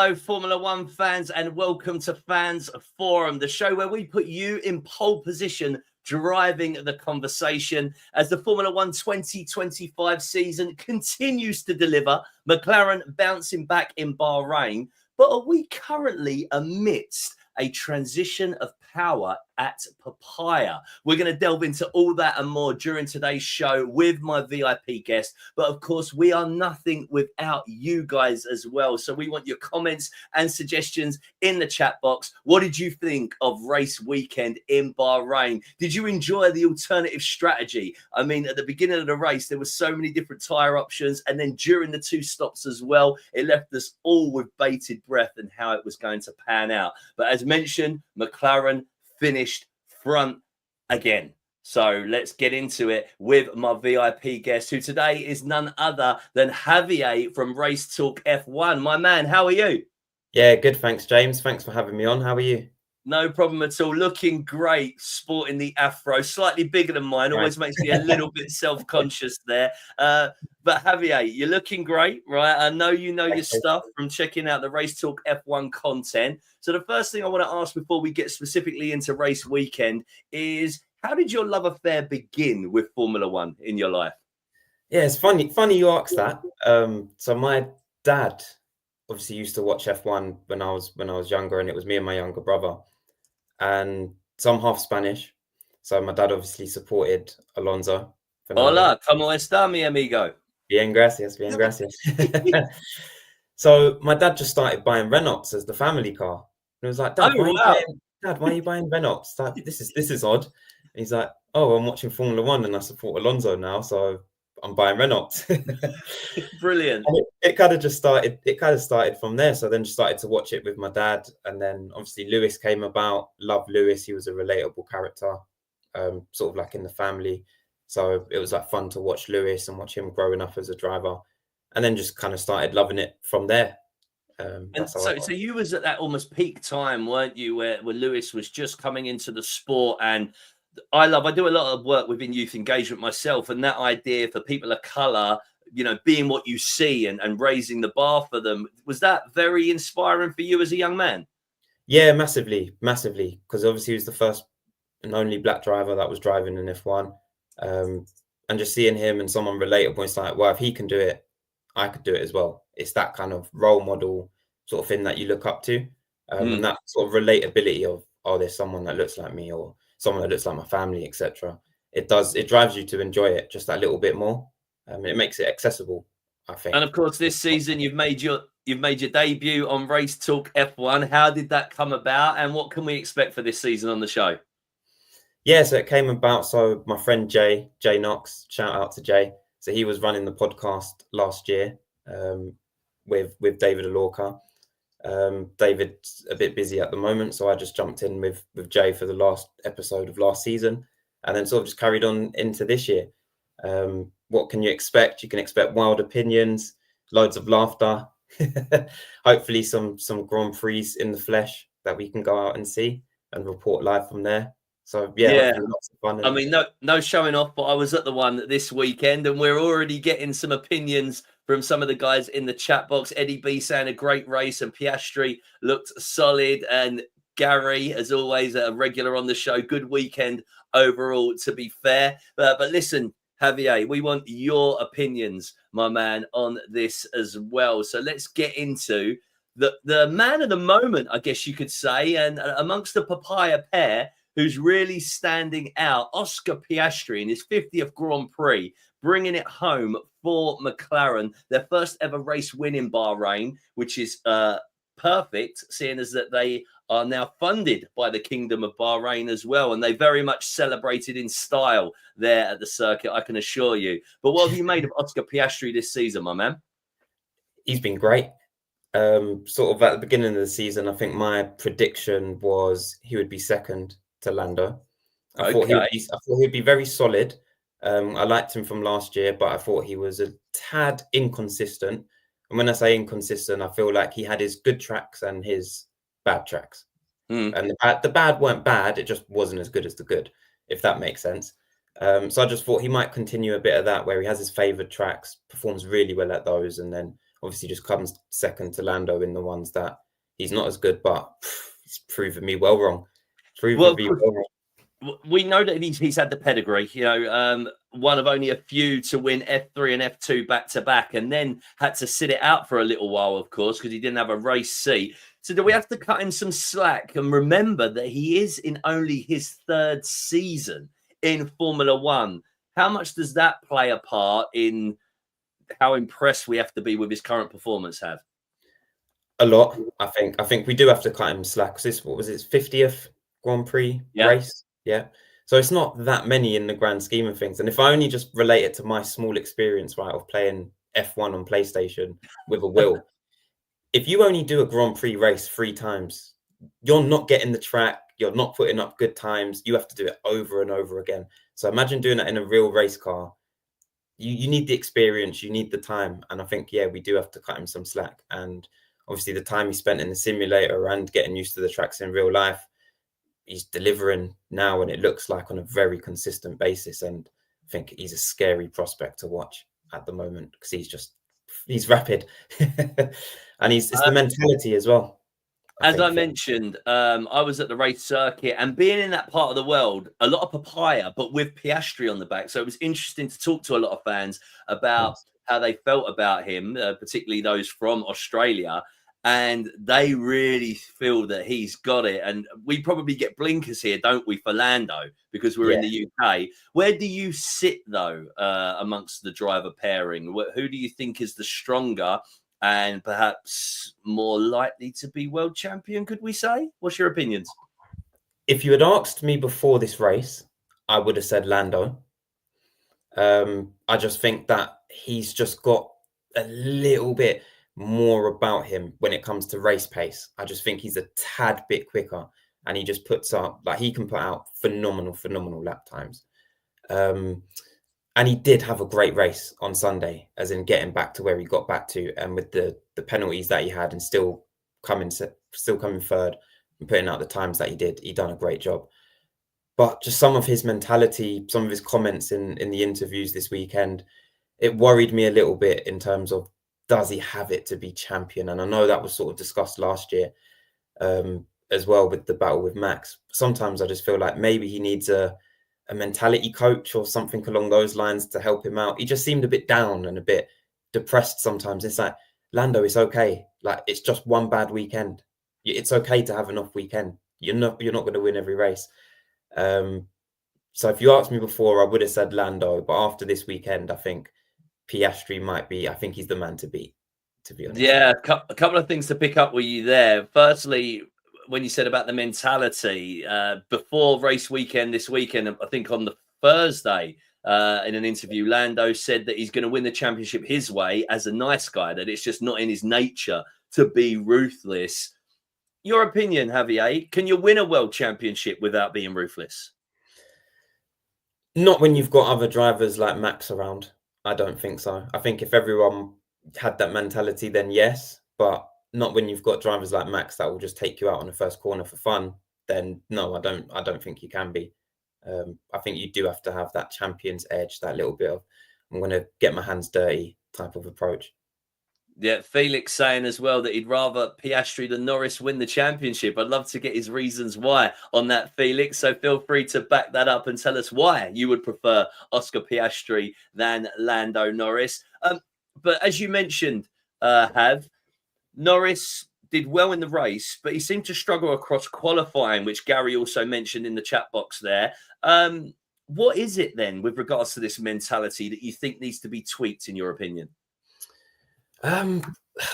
Hello, Formula One fans, and welcome to Fans Forum, the show where we put you in pole position, driving the conversation as the Formula One 2025 season continues to deliver. McLaren bouncing back in Bahrain, but are we currently amidst a transition of power at Papaya? We're going to delve into all that and more during today's show with my VIP guest. But of course, we are nothing without you guys as well. So we want your comments and suggestions in the chat box. What did you think of race weekend in Bahrain? Did you enjoy the alternative strategy? I mean, at the beginning of the race, there were so many different tyre options. And then during the two stops as well, it left us all with bated breath and how it was going to pan out. But as mentioned, McLaren finished front again. So let's get into it with my VIP guest, who today is none other than Javier from Race Talk F1. My man, how are you? Yeah, good. Thanks, James. Thanks for having me on. How are you? No problem at all. Looking great, sporting the afro, slightly bigger than mine. Always makes me a little bit self-conscious there. But Javier, you're looking great, right? I know you know your stuff from checking out the Race Talk F1 content. So the first thing I want to ask before we get specifically into race weekend is, how did your love affair begin with Formula One in your life? Yeah, it's funny you asked that. So my dad obviously used to watch F1 when I was younger, and it was me and my younger brother. And so I'm half Spanish. So my dad obviously supported Alonso. Hola, ¿cómo está, mi amigo? Bien, gracias, bien, gracias. So my dad just started buying Renaults as the family car. And it was like, Dad, why are you buying Renaults? Like, this is odd. And he's like, oh, I'm watching Formula One and I support Alonso now, so I'm buying Renaults. Brilliant. And it kind of started from there. So then just started to watch it with my dad. And then obviously Lewis came about. Loved Lewis. He was a relatable character, sort of like in the family. So it was like fun to watch Lewis and watch him growing up as a driver. And then just kind of started loving it from there. And so you was at that almost peak time, weren't you, where Lewis was just coming into the sport? And I do a lot of work within youth engagement myself, and that idea for people of colour, you know, being what you see and raising the bar for them, was that very inspiring for you as a young man? Yeah, massively, because obviously he was the first and only black driver that was driving in F1, and just seeing him and someone relatable, it's like, well, if he can do it, I could do it as well. It's that kind of role model sort of thing that you look up to, and that sort of relatability of, oh, there's someone that looks like me or someone that looks like my family, etc. It drives you to enjoy it just that little bit more. It makes it accessible, I think. And of course, this season you've made your debut on Race Talk F1. How did that come about, and what can we expect for this season on the show? Yeah, so it came about. So my friend Jay Knox, shout out to Jay. So he was running the podcast last year with David Alorca. David's a bit busy at the moment, so I just jumped in with Jay for the last episode of last season, and then sort of just carried on into this year. What can you expect? You can expect wild opinions, loads of laughter, hopefully some Grand Prix in the flesh that we can go out and see and report live from there. So yeah. Lots of fun. I mean, no showing off, but I was at the one this weekend, and we're already getting some opinions from some of the guys in the chat box. Eddie B saying a great race, and Piastri looked solid, and Gary, as always, a regular on the show. Good weekend overall, to be fair. But listen, Javier, we want your opinions, my man, on this as well. So let's get into the man of the moment, I guess you could say, and amongst the Papaya pair, who's really standing out, Oscar Piastri in his 50th Grand Prix, bringing it home for McLaren, their first ever race win in Bahrain, which is perfect, seeing as that they are now funded by the Kingdom of Bahrain as well, and they very much celebrated in style there at the circuit, I can assure you. But what have you made of Oscar Piastri this season, my man? He's been great. Sort of at the beginning of the season, I think my prediction was he would be second to Lando. I thought he'd be very solid. I liked him from last year, but I thought he was a tad inconsistent. And when I say inconsistent, I feel like he had his good tracks and his bad tracks. And the bad weren't bad, it just wasn't as good as the good, if that makes sense. So I just thought he might continue a bit of that, where he has his favoured tracks, performs really well at those, and then obviously just comes second to Lando in the ones that he's not as good, but he's proven me well wrong. We know that he's had the pedigree, one of only a few to win F3 and F2 back to back, and then had to sit it out for a little while, of course, because he didn't have a race seat. So do we have to cut him some slack and remember that he is in only his third season in Formula One? How much does that play a part in how impressed we have to be with his current performance? Have a lot, I think. I think we do have to cut him slack. What was his 50th Grand Prix race? Yeah. So it's not that many in the grand scheme of things. And if I only just relate it to my small experience, right, of playing F1 on PlayStation with a will, if you only do a Grand Prix race 3 times, you're not getting the track, you're not putting up good times. You have to do it over and over again. So imagine doing that in a real race car. You need the experience, you need the time. And I think, we do have to cut him some slack. And obviously the time he spent in the simulator and getting used to the tracks in real life, he's delivering now, and it looks like on a very consistent basis. And I think he's a scary prospect to watch at the moment because he's rapid. And it's the mentality as well. As I mentioned, I was at the race circuit, and being in that part of the world, a lot of papaya, but with Piastri on the back. So it was interesting to talk to a lot of fans about how they felt about him, particularly those from Australia. And they really feel that he's got it. And we probably get blinkers here, don't we, for Lando, because we're in the UK. Where do you sit, though, amongst the driver pairing? Who do you think is the stronger and perhaps more likely to be world champion, could we say? What's your opinions? If you had asked me before this race, I would have said Lando. I just think that he's just got a little bit more about him when it comes to race pace. I just think he's a tad bit quicker, and he just puts up, like, he can put out phenomenal lap times. And he did have a great race on Sunday, as in getting back to where he got back to, and with the penalties that he had, and still coming third and putting out the times that he did. He done a great job. But just some of his mentality, some of his comments in the interviews this weekend, it worried me a little bit in terms of, does he have it to be champion? And I know that was sort of discussed last year as well with the battle with Max. Sometimes I just feel like maybe he needs a mentality coach or something along those lines to help him out. He just seemed a bit down and a bit depressed sometimes. It's like, Lando, it's okay. Like, it's just one bad weekend. It's okay to have an off weekend. You're not going to win every race. So if you asked me before, I would have said Lando. But after this weekend, I think Piastri might be, I think he's the man to beat, to be honest. Yeah, a couple of things to pick up with you there. Firstly, when you said about the mentality, before race weekend this weekend, I think on the Thursday, in an interview, Lando said that he's going to win the championship his way as a nice guy, that it's just not in his nature to be ruthless. Your opinion, Javier, can you win a world championship without being ruthless? Not when you've got other drivers like Max around. I don't think so. I think if everyone had that mentality, then yes, but not when you've got drivers like Max that will just take you out on the first corner for fun. Then no, I don't think you can be. I think you do have to have that champion's edge, that little bit of, I'm going to get my hands dirty type of approach. Yeah, Felix saying as well that he'd rather Piastri than Norris win the championship. I'd love to get his reasons why on that, Felix. So feel free to back that up and tell us why you would prefer Oscar Piastri than Lando Norris. But as you mentioned, Norris did well in the race, but he seemed to struggle across qualifying, which Gary also mentioned in the chat box there. What is it then with regards to this mentality that you think needs to be tweaked, in your opinion?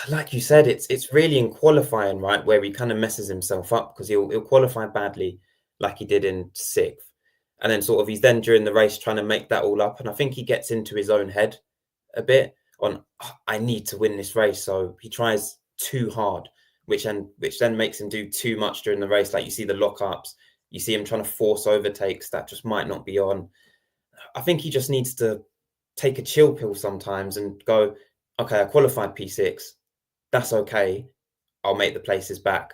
Like you said, it's really in qualifying, right, where he kind of messes himself up, because he'll qualify badly like he did in 6th, and then sort of he's then during the race trying to make that all up, and I think he gets into his own head a bit on, I need to win this race, so he tries too hard, which then makes him do too much during the race. Like, you see the lockups, you see him trying to force overtakes that just might not be on. I think he just needs to take a chill pill sometimes and go, okay, I qualified P6. That's okay. I'll make the places back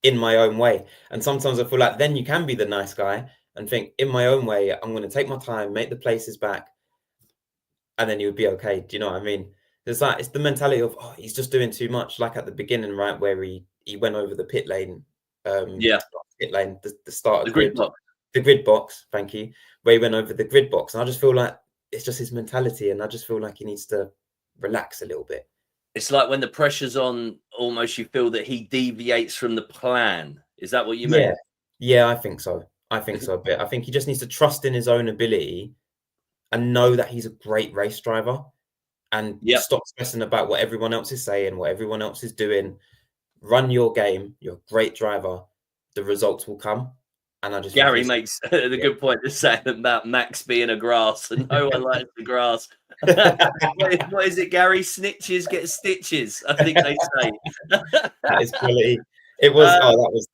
in my own way. And sometimes I feel like then you can be the nice guy and think, in my own way, I'm going to take my time, make the places back, and then you would be okay. Do you know what I mean? There's that. It's the mentality of, oh, he's just doing too much. Like at the beginning, right, where he went over the pit lane, Yeah, the starter the grid grid, box. the grid box. Thank you. Where he went over the grid box, and I just feel like it's just his mentality, and I just feel like he needs to relax a little bit. It's like when the pressure's on, almost you feel that he deviates from the plan. Is that what you Yeah, mean? yeah, I think so. I think so a bit. I think he just needs to trust in his own ability and know that he's a great race driver, and Yep. stop stressing about what everyone else is saying, what everyone else is doing. Run your game. You're a great driver. The results will come. And I just think Gary makes the good point to say about Max being a grass, and no one likes the grass. What is it, Gary? Snitches get stitches, I think they say. That is quality. It was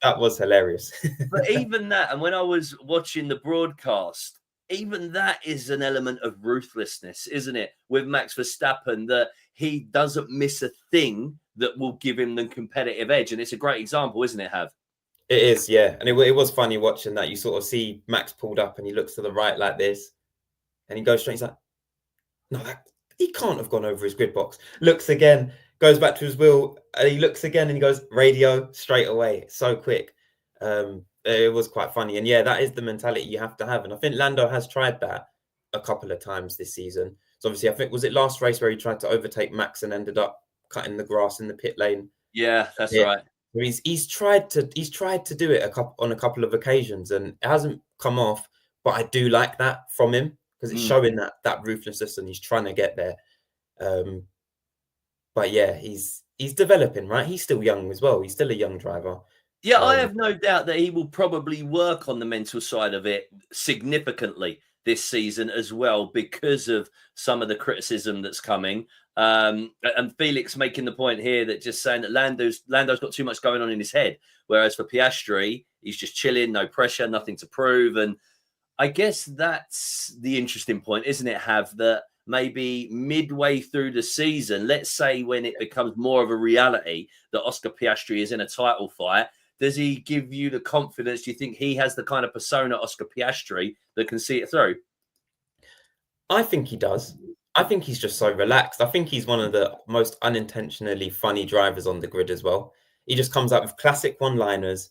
that was hilarious. But even that, and when I was watching the broadcast, even that is an element of ruthlessness, isn't it? With Max Verstappen, that he doesn't miss a thing that will give him the competitive edge. And it's a great example, isn't it, Hav? It is, yeah. And it was funny watching that. You sort of see Max pulled up and he looks to the right like this and he goes straight. He's like, no, he can't have gone over his grid box. Looks again, goes back to his wheel, and he looks again and he goes radio straight away. So quick. It was quite funny. And yeah, that is the mentality you have to have. And I think Lando has tried that a couple of times this season. So obviously, I think, was it last race where he tried to overtake Max and ended up cutting the grass in the pit lane? Yeah, that's right. He's tried to do it on a couple of occasions and it hasn't come off. But I do like that from him because it's showing that ruthlessness and he's trying to get there. But yeah, he's developing, right? He's still young as well. He's still a young driver. Yeah, I have no doubt that he will probably work on the mental side of it significantly this season as well because of some of the criticism that's coming. And Felix making the point here that just saying that Lando's got too much going on in his head, whereas for Piastri, he's just chilling, no pressure, nothing to prove. And I guess that's the interesting point, isn't it, Hav, that maybe midway through the season, let's say when it becomes more of a reality that Oscar Piastri is in a title fight, does he give you the confidence? Do you think he has the kind of persona, Oscar Piastri, that can see it through? I think he does. I think he's just so relaxed. I think he's one of the most unintentionally funny drivers on the grid as well. He just comes out with classic one-liners.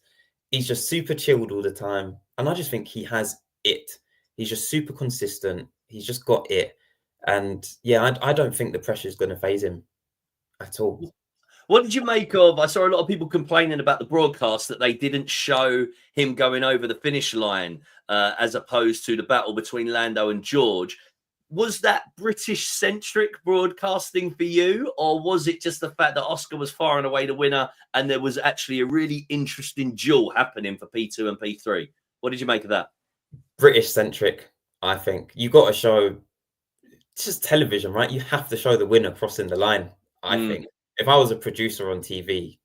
He's just super chilled all the time. And I just think he has it. He's just super consistent. He's just got it. And yeah, I don't think the pressure is going to phase him at all. What did you make of? I saw a lot of people complaining about the broadcast that they didn't show him going over the finish line as opposed to the battle between Lando and George. Was that British-centric broadcasting for you, or was it just the fact that Oscar was far and away the winner and there was actually a really interesting duel happening for P2 and P3? What did you make of that? British-centric, I think. You got to show, it's just television, right? You have to show the winner crossing the line, I think. If I was a producer on TV,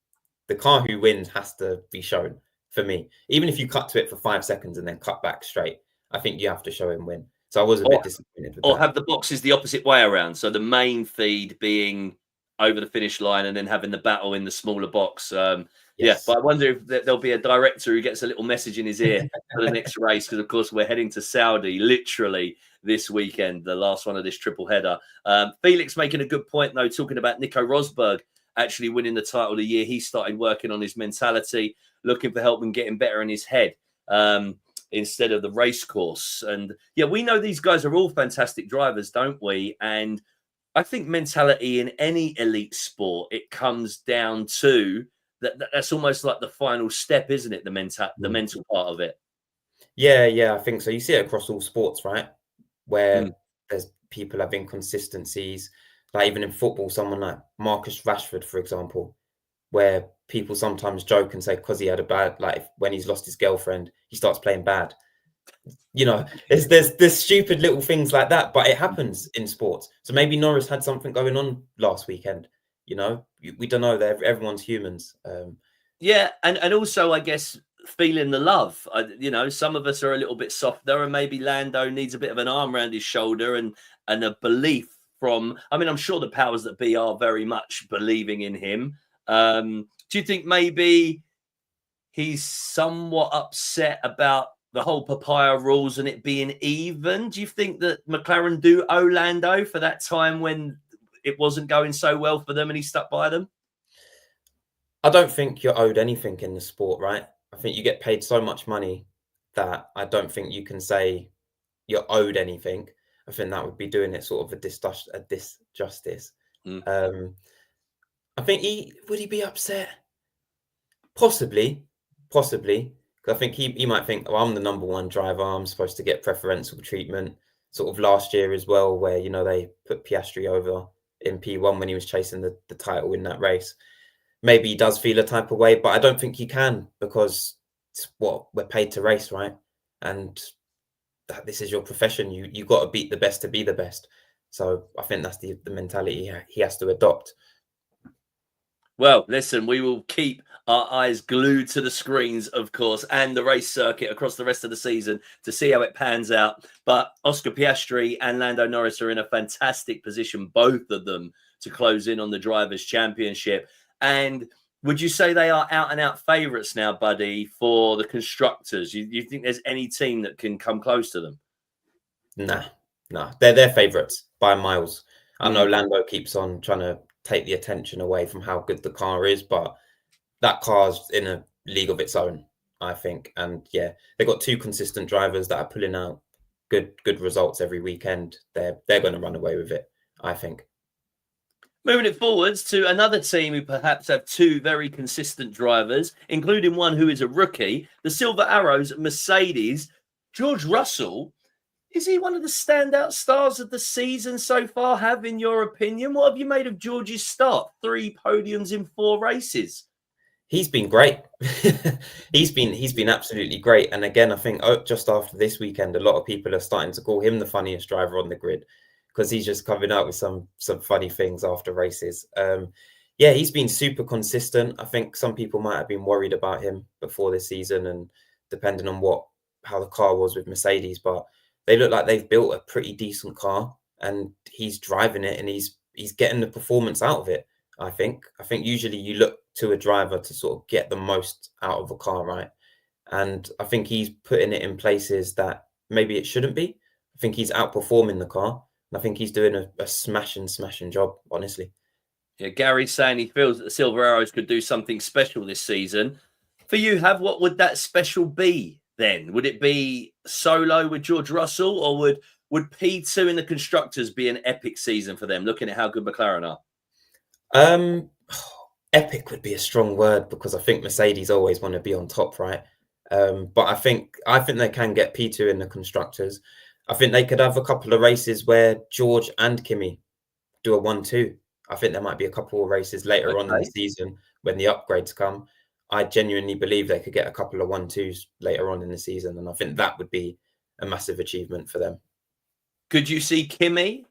the car who wins has to be shown for me. Even if you cut to it for 5 seconds and then cut back straight, I think you have to show him win. So I was a bit disappointed with that. Or have the boxes the opposite way around. So the main feed being over the finish line and then having the battle in the smaller box. Yes. Yeah, but I wonder if there'll be a director who gets a little message in his ear for the next race, because, of course, we're heading to Saudi literally this weekend, the last one of this triple header. Felix making a good point, though, talking about Nico Rosberg actually winning the title of the year. He started working on his mentality, looking for help and getting better in his head instead of the race course. And, yeah, we know these guys are all fantastic drivers, don't we? And I think mentality in any elite sport, it comes down to that's almost like the final step, isn't it? The mental part of it. Yeah, I think so. You see it across all sports, right? Where there's people have inconsistencies. Like even in football, someone like Marcus Rashford, for example, where people sometimes joke and say because he had a bad, like when he's lost his girlfriend, he starts playing bad. You know, there's stupid little things like that, but it happens in sports. So maybe Norris had something going on last weekend. You know, we don't know. Everyone's humans. Yeah, and also, I guess, feeling the love. You know, some of us are a little bit softer, and maybe Lando needs a bit of an arm around his shoulder and a belief from. I mean, I'm sure the powers that be are very much believing in him. Do you think maybe he's somewhat upset about the whole papaya rules and it being even? Do you think that McLaren do owe Lando for that time when it wasn't going so well for them and he stuck by them? I don't think you're owed anything in the sport, right? I think you get paid so much money that I don't think you can say you're owed anything. I think that would be doing it sort of a disjustice. Mm. I think would he be upset? Possibly. Because I think he might think, oh, I'm the number one driver. I'm supposed to get preferential treatment. Sort of last year as well, where, you know, they put Piastri over in P1 when he was chasing the title in that race. Maybe he does feel a type of way, but I don't think he can, because it's what we're paid to race, right? And this is your profession. You got to beat the best to be the best. So I think that's the mentality he has to adopt. Well, listen, we will keep our eyes glued to the screens, of course, and the race circuit across the rest of the season to see how it pans out. But Oscar Piastri and Lando Norris are in a fantastic position, both of them, to close in on the Drivers' Championship. And would you say they are out-and-out favourites now, buddy, for the constructors? You think there's any team that can come close to them? Nah. They're favourites by miles. I know Lando keeps on trying to take the attention away from how good the car is, but that car's in a league of its own, I think. And yeah, they've got two consistent drivers that are pulling out good results every weekend. They're going to run away with it, I think. Moving it forwards to another team who perhaps have two very consistent drivers, including one who is a rookie, the Silver Arrows Mercedes. George Russell, is he one of the standout stars of the season so far, in your opinion? What have you made of George's start? 3 podiums in 4 races. He's been great. he's been absolutely great. And again, I think just after this weekend, a lot of people are starting to call him the funniest driver on the grid, because he's just coming out with some funny things after races. Yeah, he's been super consistent. I think some people might have been worried about him before this season, and depending on how the car was with Mercedes, but they look like they've built a pretty decent car, and he's driving it, and he's getting the performance out of it. I think usually you look to a driver to sort of get the most out of a car, right? And I think he's putting it in places that maybe it shouldn't be. I think he's outperforming the car. I think he's doing a smashing job, honestly. Yeah, Gary's saying he feels that the Silver Arrows could do something special this season. For you, what would that special be then? Would it be solo with George Russell, or would P2 in the constructors be an epic season for them, looking at how good McLaren are? Epic would be a strong word, because I think Mercedes always want to be on top, right? But I think they can get P2 in the constructors. I think they could have a couple of races where George and Kimi do a 1-2. I think there might be a couple of races later on in the season when the upgrades come. I genuinely believe they could get a couple of 1-2s later on in the season, and I think that would be a massive achievement for them. Could you see Kimi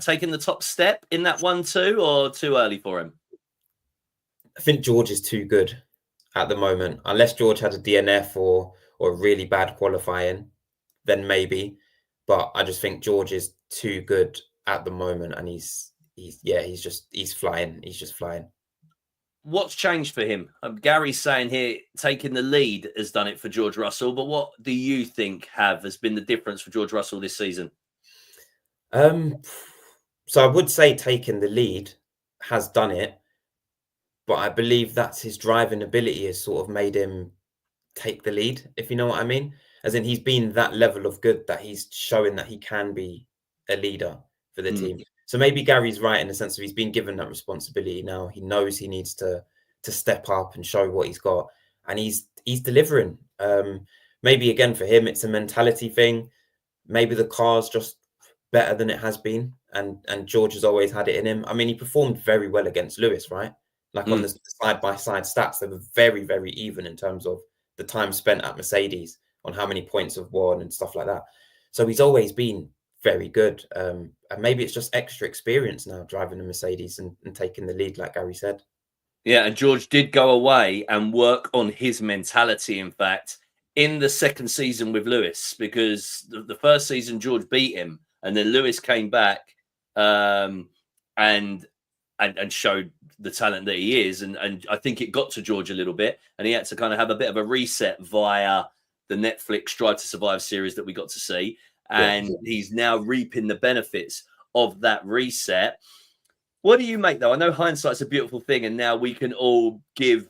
taking the top step in that 1-2, or too early for him? I think George is too good at the moment. Unless George had a DNF or really bad qualifying, then maybe. But I just think George is too good at the moment, and he's flying. He's just flying. What's changed for him? Gary's saying here, taking the lead has done it for George Russell. But what do you think has been the difference for George Russell this season? So I would say taking the lead has done it, but I believe that's his driving ability has sort of made him take the lead, if you know what I mean. As in, he's been that level of good that he's showing that he can be a leader for the team. So maybe Gary's right in the sense of he's been given that responsibility now. He knows he needs to step up and show what he's got, and he's delivering. Maybe again for him, it's a mentality thing. Maybe the car's just better than it has been, and George has always had it in him. I mean, he performed very well against Lewis, right? Like on the side-by-side stats, they were very, very even in terms of the time spent at Mercedes on how many points have won and stuff like that. So he's always been very good. And maybe it's just extra experience now driving a Mercedes and taking the lead, like Gary said. Yeah, and George did go away and work on his mentality, in fact, in the second season with Lewis, because the first season George beat him, and then Lewis came back and showed the talent that he is. And I think it got to George a little bit, and he had to kind of have a bit of a reset via the Netflix Drive to Survive series that we got to see. And he's now reaping the benefits of that reset. What do you make, though? I know hindsight's a beautiful thing, and now we can all give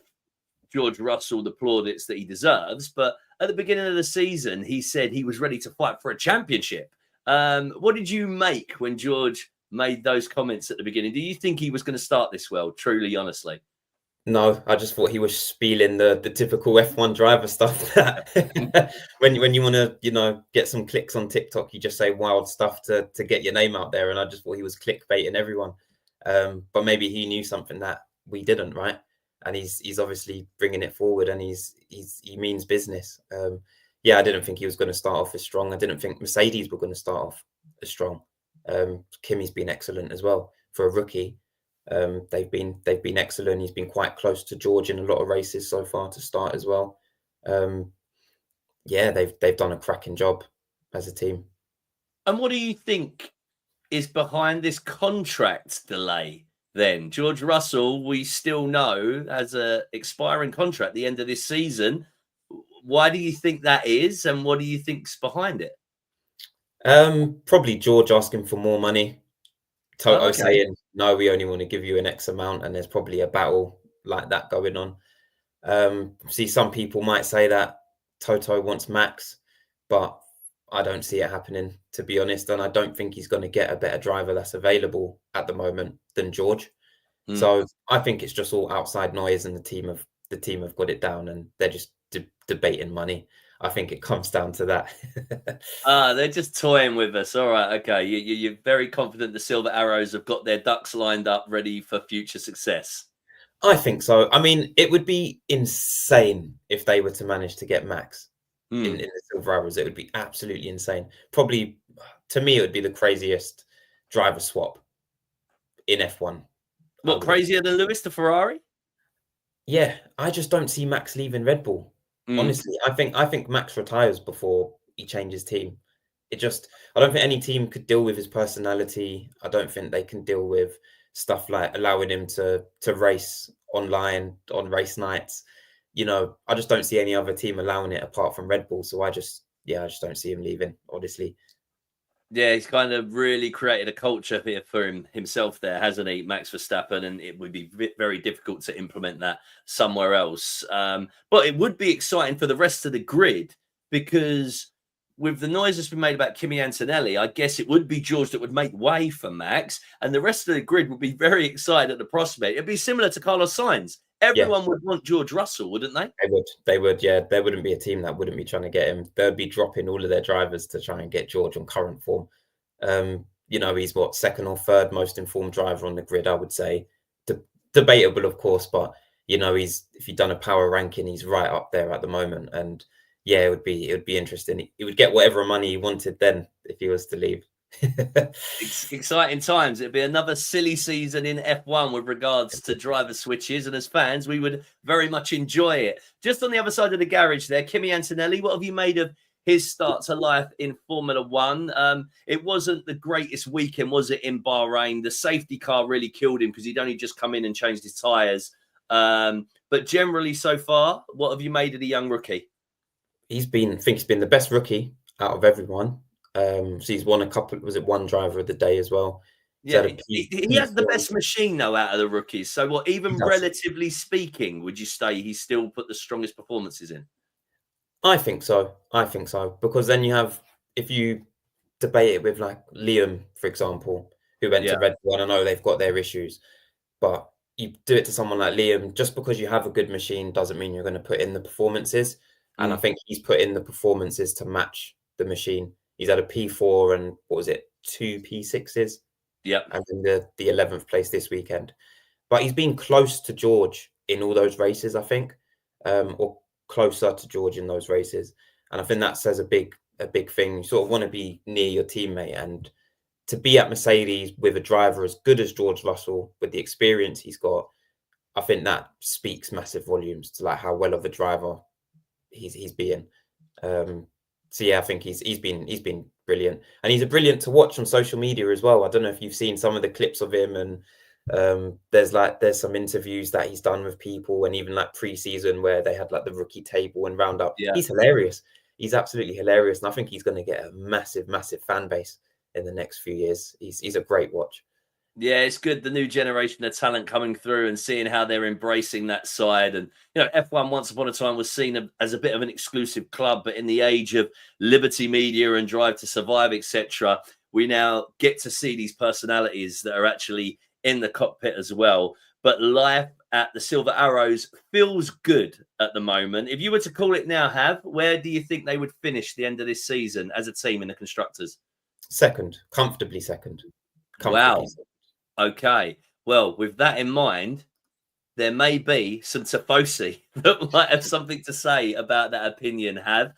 George Russell the plaudits that he deserves. But at the beginning of the season, he said he was ready to fight for a championship. What did you make when George made those comments at the beginning? Do you think he was going to start this well, truly, honestly? No, I just thought he was spieling the typical F1 driver stuff that when you want to, get some clicks on TikTok, you just say wild stuff to get your name out there. And I just thought he was clickbaiting everyone. But maybe he knew something that we didn't, right? And he's obviously bringing it forward, and he means business. I didn't think he was going to start off as strong. I didn't think Mercedes were going to start off as strong. Kimi's been excellent as well for a rookie. They've been excellent. He's been quite close to George in a lot of races so far to start as well. They've done a cracking job as a team. And what do you think is behind this contract delay then? George Russell, we still know, has a expiring contract at the end of this season. Why do you think that is, and what do you think's behind it? Probably George asking for more money. Toto okay. saying, no, we only want to give you an X amount, and there's probably a battle like that going on. See, some people might say that Toto wants Max, but I don't see it happening, to be honest. And I don't think he's going to get a better driver that's available at the moment than George. So I think it's just all outside noise, and the team have got it down, and they're just debating money. I think it comes down to that. They're just toying with us. All right, okay. You're very confident the Silver Arrows have got their ducks lined up, ready for future success. I think so. I mean, it would be insane if they were to manage to get Max in the Silver Arrows. It would be absolutely insane. Probably, to me, it would be the craziest driver swap in F1. What, crazier than Lewis to Ferrari? Yeah, I just don't see Max leaving Red Bull. Honestly, I think Max retires before he changes team. I don't think any team could deal with his personality. I don't think they can deal with stuff like allowing him to race online on race nights. I just don't see any other team allowing it apart from Red Bull. So I just don't see him leaving, honestly. Yeah, he's kind of really created a culture here for himself there, hasn't he, Max Verstappen? And it would be very difficult to implement that somewhere else. But it would be exciting for the rest of the grid, because with the noise that's been made about Kimi Antonelli, I guess it would be George that would make way for Max, and the rest of the grid would be very excited at the prospect. It'd be similar to Carlos Sainz. Everyone would want George Russell, wouldn't they? They would, yeah. There wouldn't be a team that wouldn't be trying to get him. They'd be dropping all of their drivers to try and get George on current form. He's second or third most informed driver on the grid, I would say. Debatable, of course, but if you've done a power ranking, he's right up there at the moment. And yeah, it would be interesting. He would get whatever money he wanted then if he was to leave. Exciting times. It'd be another silly season in F1 with regards to driver switches, and as fans we would very much enjoy it. Just on the other side of the garage there, Kimi Antonelli, what have you made of his start to life in Formula One? It wasn't the greatest weekend, was it, in Bahrain? The safety car really killed him because he'd only just come in and changed his tyres. But generally so far, what have you made of the young rookie? I think he's been the best rookie out of everyone. So he's won a couple. Was it one driver of the day as well? Yeah, he has the best machine though out of the rookies. So, what, even relatively speaking, would you say he's still put the strongest performances in? I think so. Because then you have, if you debate it with like Liam, for example, who went to Red Bull, and I know they've got their issues, but you do it to someone like Liam, just because you have a good machine doesn't mean you're going to put in the performances. And I think he's put in the performances to match the machine. He's had a P4 and what was it, 2 P6s? Yep. And then the 11th place this weekend. But he's been close to George in all those races, I think, or closer to George in those races. And I think that says a big thing. You sort of want to be near your teammate, and to be at Mercedes with a driver as good as George Russell, with the experience he's got, I think that speaks massive volumes to like how well of a driver he's being. So yeah, I think he's been brilliant, and he's brilliant to watch on social media as well. I don't know if you've seen some of the clips of him, and there's some interviews that he's done with people, and even like pre-season where they had like the rookie table and roundup. Yeah. He's hilarious. He's absolutely hilarious, and I think he's going to get a massive fan base in the next few years. He's a great watch. Yeah, it's good. The new generation of talent coming through and seeing how they're embracing that side. And, F1 once upon a time was seen as a bit of an exclusive club. But in the age of Liberty Media and Drive to Survive, etc., we now get to see these personalities that are actually in the cockpit as well. But life at the Silver Arrows feels good at the moment. If you were to call it now, where do you think they would finish the end of this season as a team in the Constructors? Second, comfortably second. Wow. Okay. Well, with that in mind, there may be some Tifosi that might have something to say about that opinion, and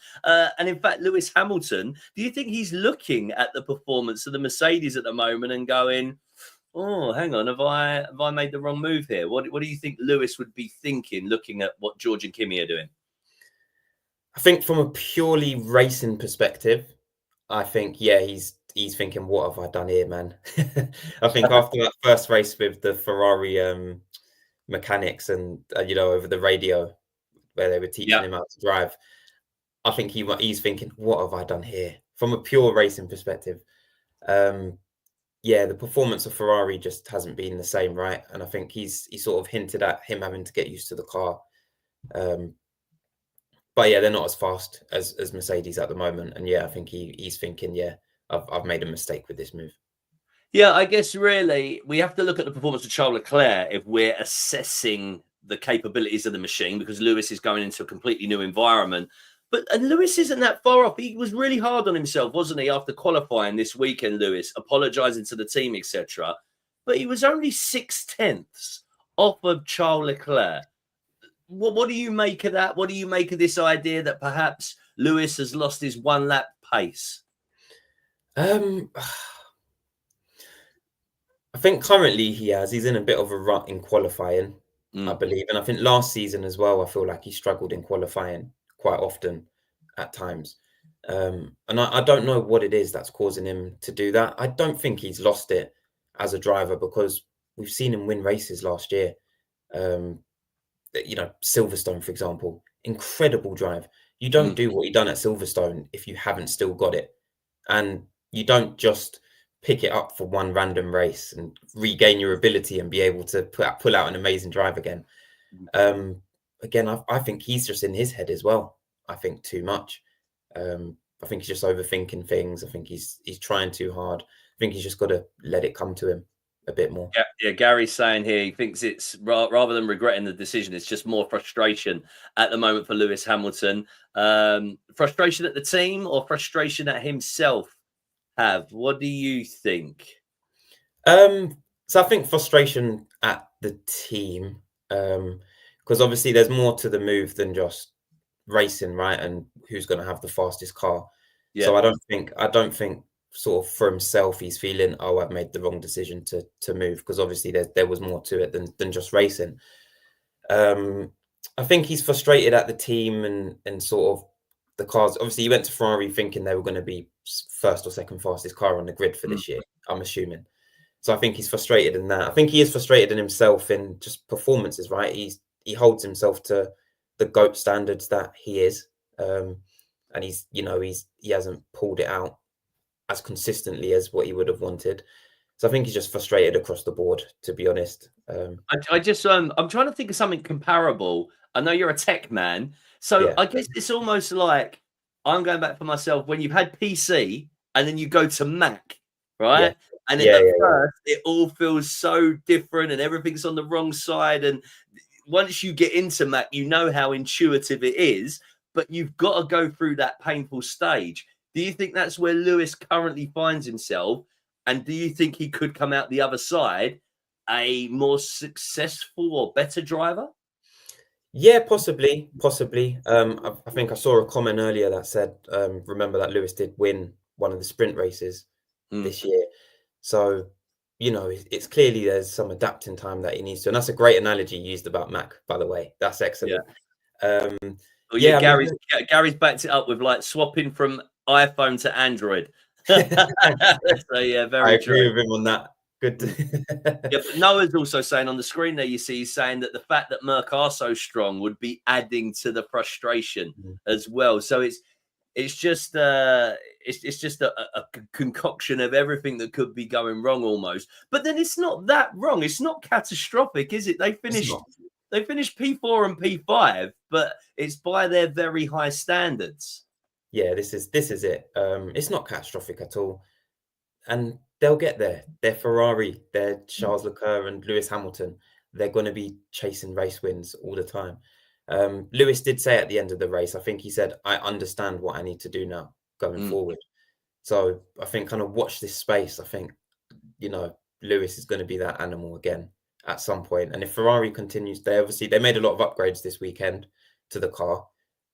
in fact, Lewis Hamilton, do you think he's looking at the performance of the Mercedes at the moment and going, oh, hang on, have I made the wrong move here? What do you think Lewis would be thinking, looking at what George and Kimi are doing? I think from a purely racing perspective, I think, yeah, he's thinking, what have I done here, man? I think after that first race with the Ferrari mechanics and, over the radio where they were teaching him how to drive, I think he's thinking, what have I done here? From a pure racing perspective. The performance of Ferrari just hasn't been the same, right? And I think he sort of hinted at him having to get used to the car. But yeah, they're not as fast as Mercedes at the moment. And yeah, I think he's thinking, I've made a mistake with this move. Yeah, I guess really we have to look at the performance of Charles Leclerc if we're assessing the capabilities of the machine, because Lewis is going into a completely new environment. And Lewis isn't that far off. He was really hard on himself, wasn't he, after qualifying this weekend, Lewis, apologising to the team, etc. But he was only 0.6 off of Charles Leclerc. What do you make of that? What do you make of this idea that perhaps Lewis has lost his one lap pace? I think currently he's in a bit of a rut in qualifying, I believe. And I think last season as well, I feel like he struggled in qualifying quite often at times. And I don't know what it is that's causing him to do that. I don't think he's lost it as a driver, because we've seen him win races last year. Silverstone, for example, incredible drive. You don't do what he done at Silverstone if you haven't still got it. And you don't just pick it up for one random race and regain your ability and be able to pull out an amazing drive again. Again, I think he's just in his head as well. I think too much. I think he's just overthinking things. I think he's trying too hard. I think he's just got to let it come to him a bit more. Yeah, Gary's saying here he thinks it's rather than regretting the decision, it's just more frustration at the moment for Lewis Hamilton. Frustration at the team or frustration at himself? What do you think? So I think frustration at the team, because obviously there's more to the move than just racing, right? And who's going to have the fastest car. Yeah. So I don't think sort of for himself he's feeling, oh, I've made the wrong decision to move, because obviously there was more to it than just racing. I think he's frustrated at the team and sort of the cars. Obviously he went to Ferrari thinking they were going to be first or second fastest car on the grid for this year, I'm assuming. So I think he's frustrated in that. I think he is frustrated in himself in just performances, right? He holds himself to the GOAT standards that he is. And he hasn't pulled it out as consistently as what he would have wanted. So I think he's just frustrated across the board, to be honest. I'm trying to think of something comparable. I know you're a tech man, so yeah. I guess it's almost like, I'm going back for myself, when you've had PC and then you go to Mac, right? Yeah. And at first, it all feels so different and everything's on the wrong side. And once you get into Mac, you know how intuitive it is, but you've got to go through that painful stage. Do you think that's where Lewis currently finds himself? And do you think he could come out the other side a more successful or better driver? Yeah, possibly. I think I saw a comment earlier that said, remember that Lewis did win one of the sprint races this year. So, it's clearly there's some adapting time that he needs to. And that's a great analogy used about Mac, by the way. That's excellent. Yeah. Gary's backed it up with like swapping from iPhone to Android. So yeah, very true. I agree with him on that. Good. Yeah, but Noah's also saying on the screen there, you see, he's saying that the fact that Merc are so strong would be adding to the frustration as well. So it's just it's just a concoction of everything that could be going wrong almost. But then it's not that wrong. It's not catastrophic, is it? They finished P4 and P5, but it's by their very high standards. Yeah, this is it. It's not catastrophic at all, and they'll get there. They're Ferrari, they're Charles Leclerc and Lewis Hamilton. They're going to be chasing race wins all the time. Lewis did say at the end of the race, I think he said, "I understand what I need to do now going forward." So I think kind of watch this space. I think, Lewis is going to be that animal again at some point. And if Ferrari continues, they made a lot of upgrades this weekend to the car.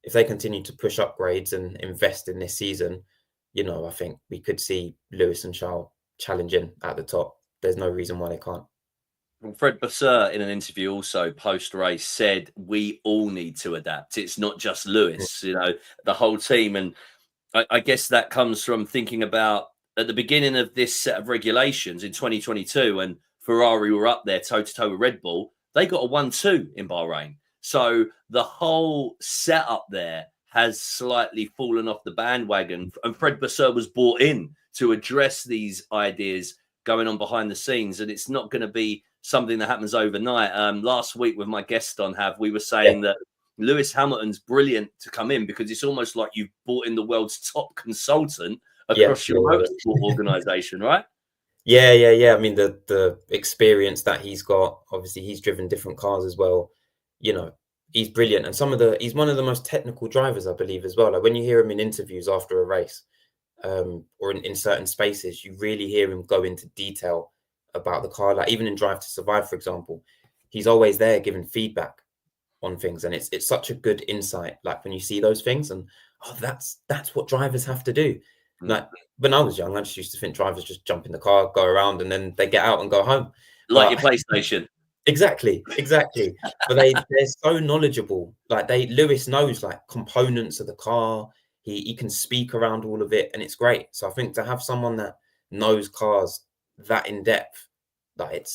If they continue to push upgrades and invest in this season, I think we could see Lewis and Charles challenging at the top. There's no reason why they can't. Fred Vasseur, in an interview also post-race, said we all need to adapt. It's not just Lewis, the whole team. And I guess that comes from thinking about at the beginning of this set of regulations in 2022, when Ferrari were up there toe-to-toe with Red Bull, they got a 1-2 in Bahrain. So the whole setup there has slightly fallen off the bandwagon. And Fred Vasseur was brought in to address these ideas going on behind the scenes. And it's not going to be something that happens overnight. Last week with my guest on we were saying that Lewis Hamilton's brilliant to come in because it's almost like you've brought in the world's top consultant across your motorsport organization, right? Yeah. I mean, the experience that he's got, obviously he's driven different cars as well. He's brilliant. And he's one of the most technical drivers, I believe, as well. Like when you hear him in interviews after a race, or in certain spaces, you really hear him go into detail about the car. Like even in Drive to Survive, for example, he's always there giving feedback on things, and it's such a good insight. Like when you see those things, and that's what drivers have to do. Like when I was young, I just used to think drivers just jump in the car, go around, and then they get out and go home, like your PlayStation. Exactly. But they're so knowledgeable. Like Lewis knows like components of the car. He can speak around all of it, and it's great. So I think to have someone that knows cars that in depth, like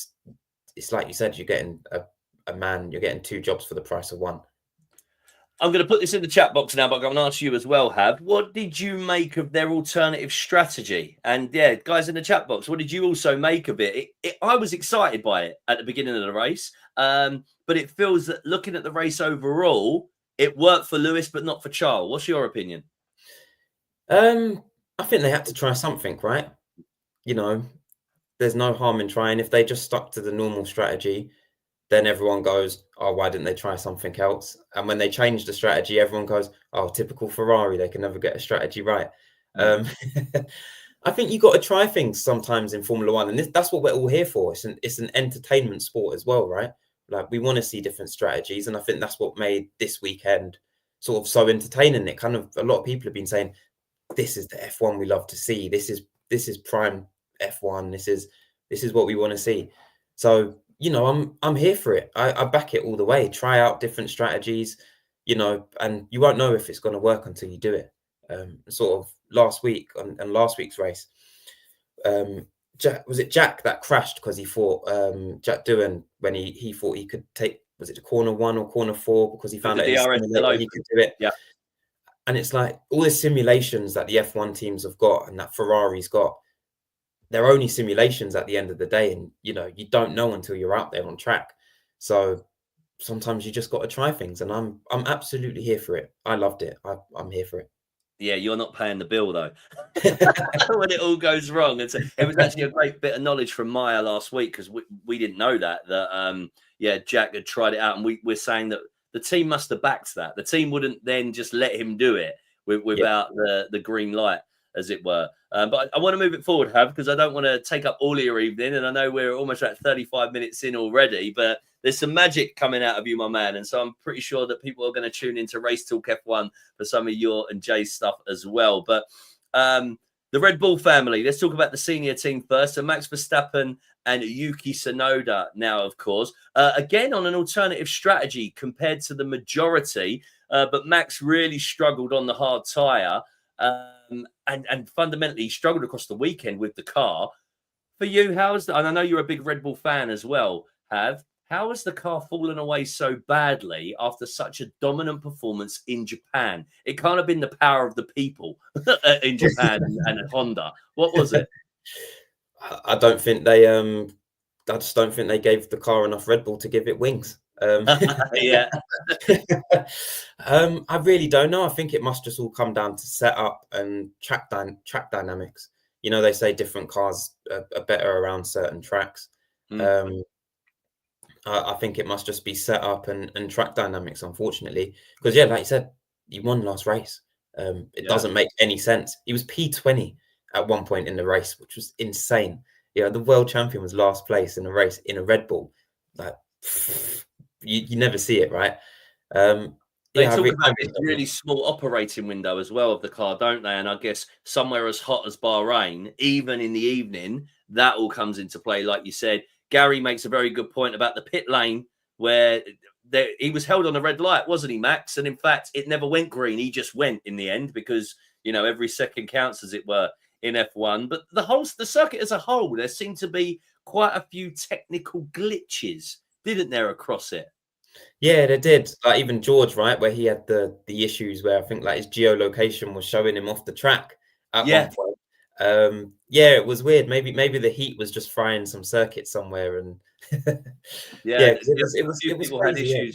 it's like you said, you're getting you're getting two jobs for the price of one. I'm going to put this in the chat box now, but I'm going to ask you as well, Hav. What did you make of their alternative strategy? And yeah, guys in the chat box, what did you also make of it? I was excited by it at the beginning of the race, but it feels that looking at the race overall, it worked for Lewis, but not for Charles. What's your opinion? I think they had to try something, right? There's no harm in trying. If they just stuck to the normal strategy, then everyone goes, "Oh, why didn't they try something else?" And when they change the strategy, everyone goes, "Oh, typical Ferrari, they can never get a strategy right." I think you got to try things sometimes in Formula One, and that's what we're all here for. It's an entertainment sport as well, right? Like we want to see different strategies, and I think that's what made this weekend sort of so entertaining. It kind of, a lot of people have been saying, "This is the F1 we love to see. This is prime F1. This is what we want to see." So I'm here for it. I back it all the way. Try out different strategies, and you won't know if it's going to work until you do it. Sort of last week and last week's race, Jack that crashed because he thought Jack Doohan, when he thought he could take, was it corner 1 or corner 4, because he found out he could do it. Yeah. And it's like all the simulations that the F1 teams have got and that Ferrari's got, they're only simulations at the end of the day. And, you don't know until you're out there on track. So sometimes you just got to try things. And I'm absolutely here for it. I loved it. I'm here for it. Yeah, you're not paying the bill, though, when it all goes wrong. It was actually a great bit of knowledge from Maya last week, because we didn't know that Jack had tried it out. And we're saying that the team must have backed that. The team wouldn't then just let him do it without the green light, as it were. But I want to move it forward, Hav, because I don't want to take up all of your evening. And I know we're almost at 35 minutes in already, but there's some magic coming out of you, my man. And so I'm pretty sure that people are going to tune into Race Talk F1 for some of your and Jay's stuff as well. But the Red Bull family, let's talk about the senior team first. So Max Verstappen and Yuki Tsunoda now, of course, again on an alternative strategy compared to the majority. But Max really struggled on the hard tyre. And fundamentally struggled across the weekend with the car. For you, and I know you're a big Red Bull fan as well, how has the car fallen away so badly after such a dominant performance in Japan? It can't have been the power of the people in Japan and Honda. What was it? I don't think they I just don't think they gave the car enough Red Bull to give it wings. Yeah. I really don't know. I think it must just all come down to setup and track dynamics. You know, they say different cars are better around certain tracks. I think it must just be set up and track dynamics, unfortunately. Because, yeah, like you said, he won last race. It doesn't make any sense. He was P20 at one point in the race, which was insane. You know, the world champion was last place in a race in a Red Bull. Like, you never see it, right? They talk about this really small operating window as well of the car, don't they? And I guess somewhere as hot as Bahrain, even in the evening, that all comes into play, like you said. Gary makes a very good point about the pit lane where he was held on a red light, wasn't he, Max? And in fact, it never went green. He just went in the end because, you know, every second counts, as it were, in F1. But the circuit as a whole, there seemed to be quite a few technical glitches, didn't there, across it? Yeah, they did. Like even George, right, where he had the issues where I think like his geolocation was showing him off the track at one point. Yeah, it was weird. Maybe the heat was just frying some circuits somewhere, and it was crazy, had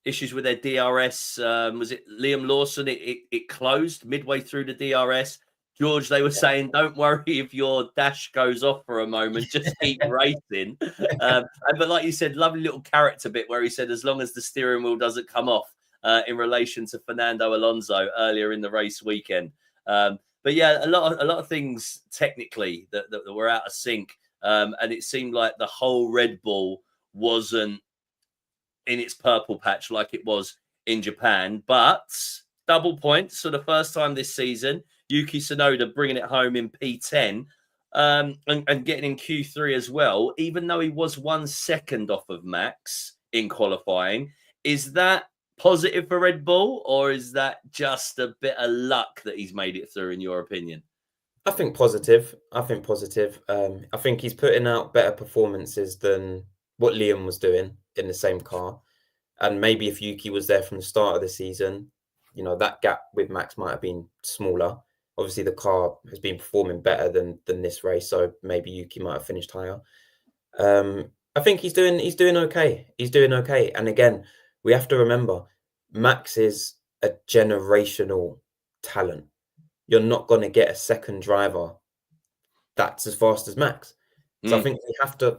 issues with their DRS. Was it Liam Lawson? It closed midway through the DRS. George, they were saying, don't worry if your dash goes off for a moment, just keep racing. But like you said, lovely little character bit where he said, as long as the steering wheel doesn't come off in relation to Fernando Alonso earlier in the race weekend. But yeah, a lot of things technically that were out of sync. And it seemed like the whole Red Bull wasn't in its purple patch like it was in Japan. But double points for the first time this season. Yuki Tsunoda bringing it home in P10 and getting in Q3 as well, even though he was 1 second off of Max in qualifying. Is that positive for Red Bull, or is that just a bit of luck that he's made it through, in your opinion? I think positive. I think he's putting out better performances than what Liam was doing in the same car. And maybe if Yuki was there from the start of the season, you know, that gap with Max might have been smaller. Obviously, the car has been performing better than this race, so maybe Yuki might have finished higher. I think he's doing okay. He's doing okay. And again, we have to remember, Max is a generational talent. You're not going to get a second driver that's as fast as Max. So I think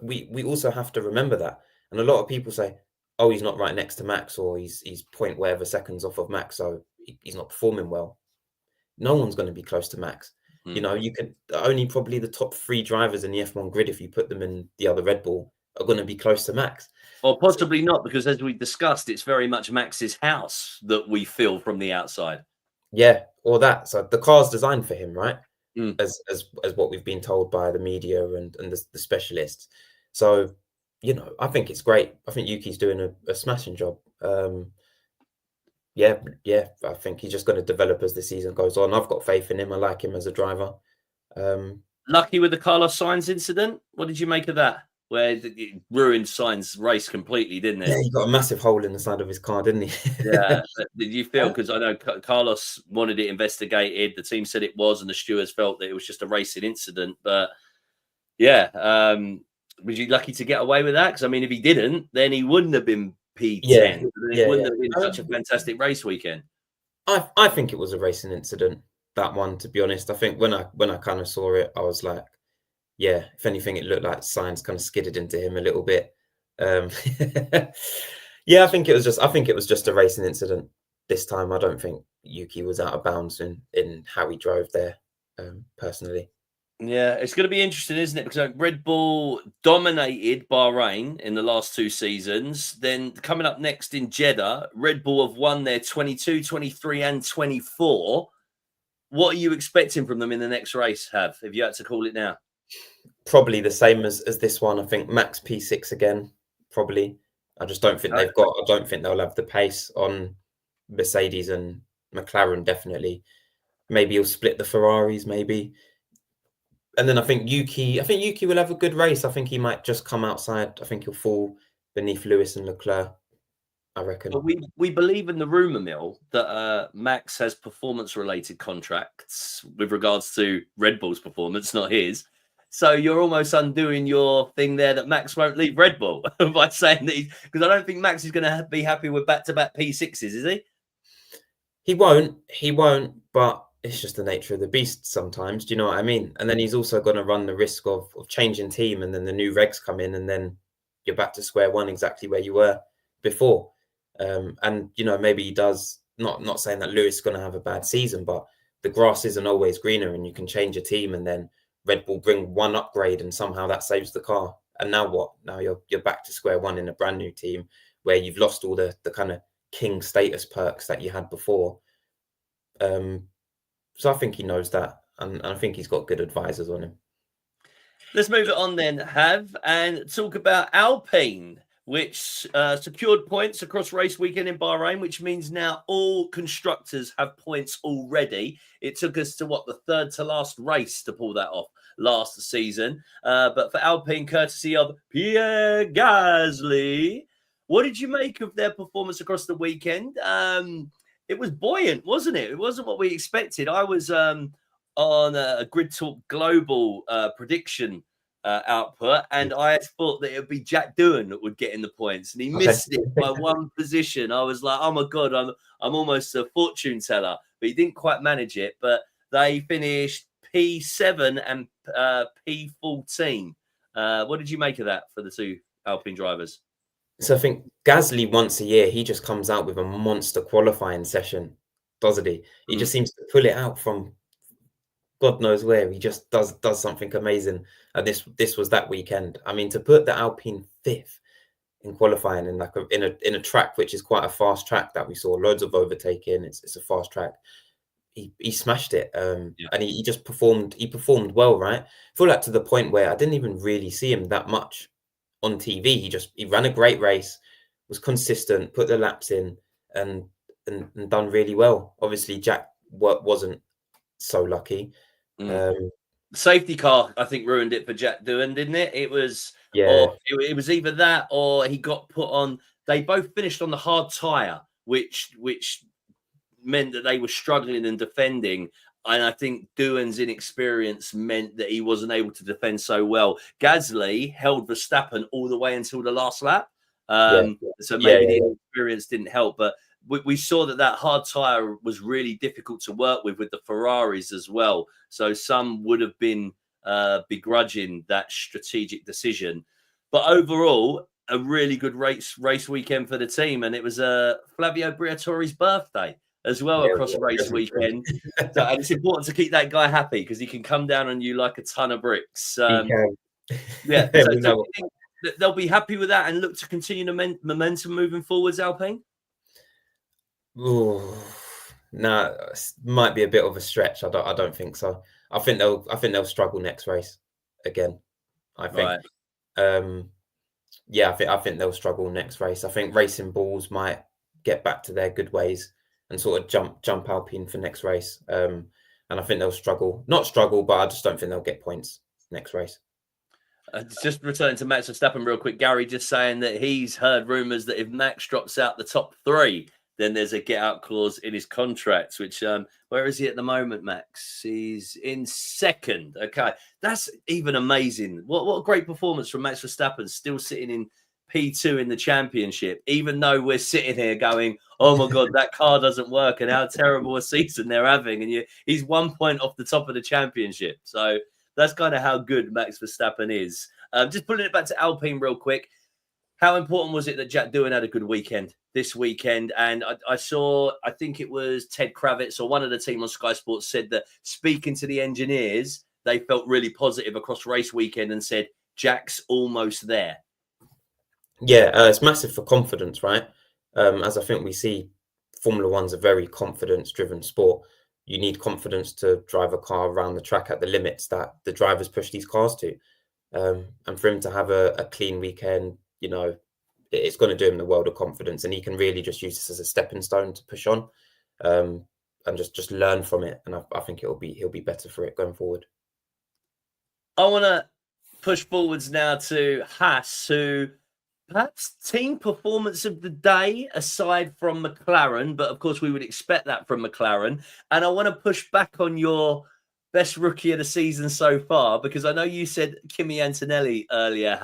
we also have to remember that. And a lot of people say, oh, he's not right next to Max, or he's point whatever seconds off of Max, so he's not performing well. No one's going to be close to Max. You know, you could only probably the top 3 drivers in the F1 grid, if you put them in the other Red Bull, are going to be close to Max. Or possibly not, because as we discussed, it's very much Max's house that we feel from the outside. Yeah, or that. So the car's designed for him, right? As what we've been told by the media and the specialists. So, you know, I think it's great. I think Yuki's doing a smashing job. Yeah, I think he's just going to develop as the season goes on. I've got faith in him. I like him as a driver. Lucky with the Carlos Sainz incident. What did you make of that? Where it ruined Sainz' race completely, didn't it? Yeah, he got a massive hole in the side of his car, didn't he? Yeah. Did you feel, because I know Carlos wanted it investigated, the team said it was, and the stewards felt that it was just a racing incident. But yeah, was you lucky to get away with that? Because I mean, if he didn't, then he wouldn't have been P10. It wouldn't have been such a fantastic race weekend. I think it was a racing incident, that one, to be honest. I think when I kind of saw it, I was like, yeah, if anything, it looked like Sainz kind of skidded into him a little bit. Yeah, I think it was just a racing incident this time. I don't think Yuki was out of bounds in how he drove there, personally. Yeah, it's going to be interesting, isn't it? Because Red Bull dominated Bahrain in the last 2 seasons. Then coming up next in Jeddah, Red Bull have won their 22, 23 and 24. What are you expecting from them in the next race, if you had to call it now? Probably the same as this one. I think Max P6 again, probably. I just don't think I don't think they'll have the pace on Mercedes and McLaren, definitely. Maybe he'll split the Ferraris, maybe. And then I think Yuki will have a good race. I think he might just come outside. I think he'll fall beneath Lewis and Leclerc, I reckon. But we believe in the rumor mill that Max has performance-related contracts with regards to Red Bull's performance, not his. So you're almost undoing your thing there that Max won't leave Red Bull by saying that because I don't think Max is going to be happy with back-to-back P6s, is he? He won't, but it's just the nature of the beast sometimes. Do you know what I mean? And then he's also going to run the risk of changing team, and then the new regs come in, and then you're back to square one, exactly where you were before. And maybe he does. Not saying that Lewis is going to have a bad season, but the grass isn't always greener, and you can change a team, and then Red Bull bring one upgrade, and somehow that saves the car. And now what? Now you're back to square one in a brand new team where you've lost all the kind of king status perks that you had before. So I think he knows that, and I think he's got good advisors on him. Let's move it on then, and talk about Alpine, which secured points across race weekend in Bahrain, which means now all constructors have points already. It took us to the third to last race to pull that off last season. But for Alpine, courtesy of Pierre Gasly, what did you make of their performance across the weekend? It was buoyant, wasn't it? It wasn't what we expected. I was on a Grid Talk Global prediction output, and I thought that it would be Jack Doohan that would get in the points, and he missed it by one position. I was like, oh my God, I'm almost a fortune teller, but he didn't quite manage it. But they finished P7 and P14. What did you make of that for the two Alpine drivers? So I think Gasly, once a year, he just comes out with a monster qualifying session, doesn't he? He just seems to pull it out from God knows where. He just does something amazing. And this was that weekend. I mean, to put the Alpine 5th in qualifying in in a track which is quite a fast track that we saw loads of overtaking. It's a fast track. He smashed it. And he just performed. He performed well, right? I feel like to the point where I didn't even really see him that much on TV. He ran a great race, was consistent, put the laps in, and done really well. Obviously, Jack wasn't so lucky. Safety car, I think, ruined it for Jack Doohan, didn't it? It was, or it was either that or he got put on. They both finished on the hard tyre, which meant that they were struggling and defending. And I think Doohan's inexperience meant that he wasn't able to defend so well. Gasly held Verstappen all the way until the last lap. So maybe the inexperience didn't help. But we saw that hard tyre was really difficult to work with the Ferraris as well. So some would have been begrudging that strategic decision. But overall, a really good race weekend for the team. And it was Flavio Briatore's birthday as well across race weekend. So, and it's important to keep that guy happy because he can come down on you like a ton of bricks. So so they'll be happy with that and look to continue the momentum moving forwards, Alpine? No, might be a bit of a stretch. I don't think so. I think they'll struggle next race again. I think. Right. I think they'll struggle next race. I think Racing Bulls might get back to their good ways and sort of jump Alpine for next race. And I think they'll struggle. Not struggle, but I just don't think they'll get points next race. Just returning to Max Verstappen real quick. Gary just saying that he's heard rumours that if Max drops out the top 3, then there's a get-out clause in his contract, which, where is he at the moment, Max? He's in 2nd. Okay, that's even amazing. What a great performance from Max Verstappen, still sitting in P2 in the championship, even though we're sitting here going, oh my God, that car doesn't work and how terrible a season they're having. And he's 1 point off the top of the championship. So that's kind of how good Max Verstappen is. Just pulling it back to Alpine real quick. How important was it that Jack Doohan had a good weekend this weekend? And I saw, I think it was Ted Kravitz or one of the team on Sky Sports said that speaking to the engineers, they felt really positive across race weekend and said, Jack's almost there. Yeah, it's massive for confidence, right? As I think we see, Formula One's a very confidence-driven sport. You need confidence to drive a car around the track at the limits that the drivers push these cars to. And for him to have a clean weekend, it's going to do him the world of confidence, and he can really just use this as a stepping stone to push on, and just learn from it. And I think he'll be better for it going forward. I want to push forwards now to Haas, who Perhaps team performance of the day, aside from McLaren, but of course we would expect that from McLaren. And I want to push back on your best rookie of the season so far, because I know you said Kimi Antonelli earlier,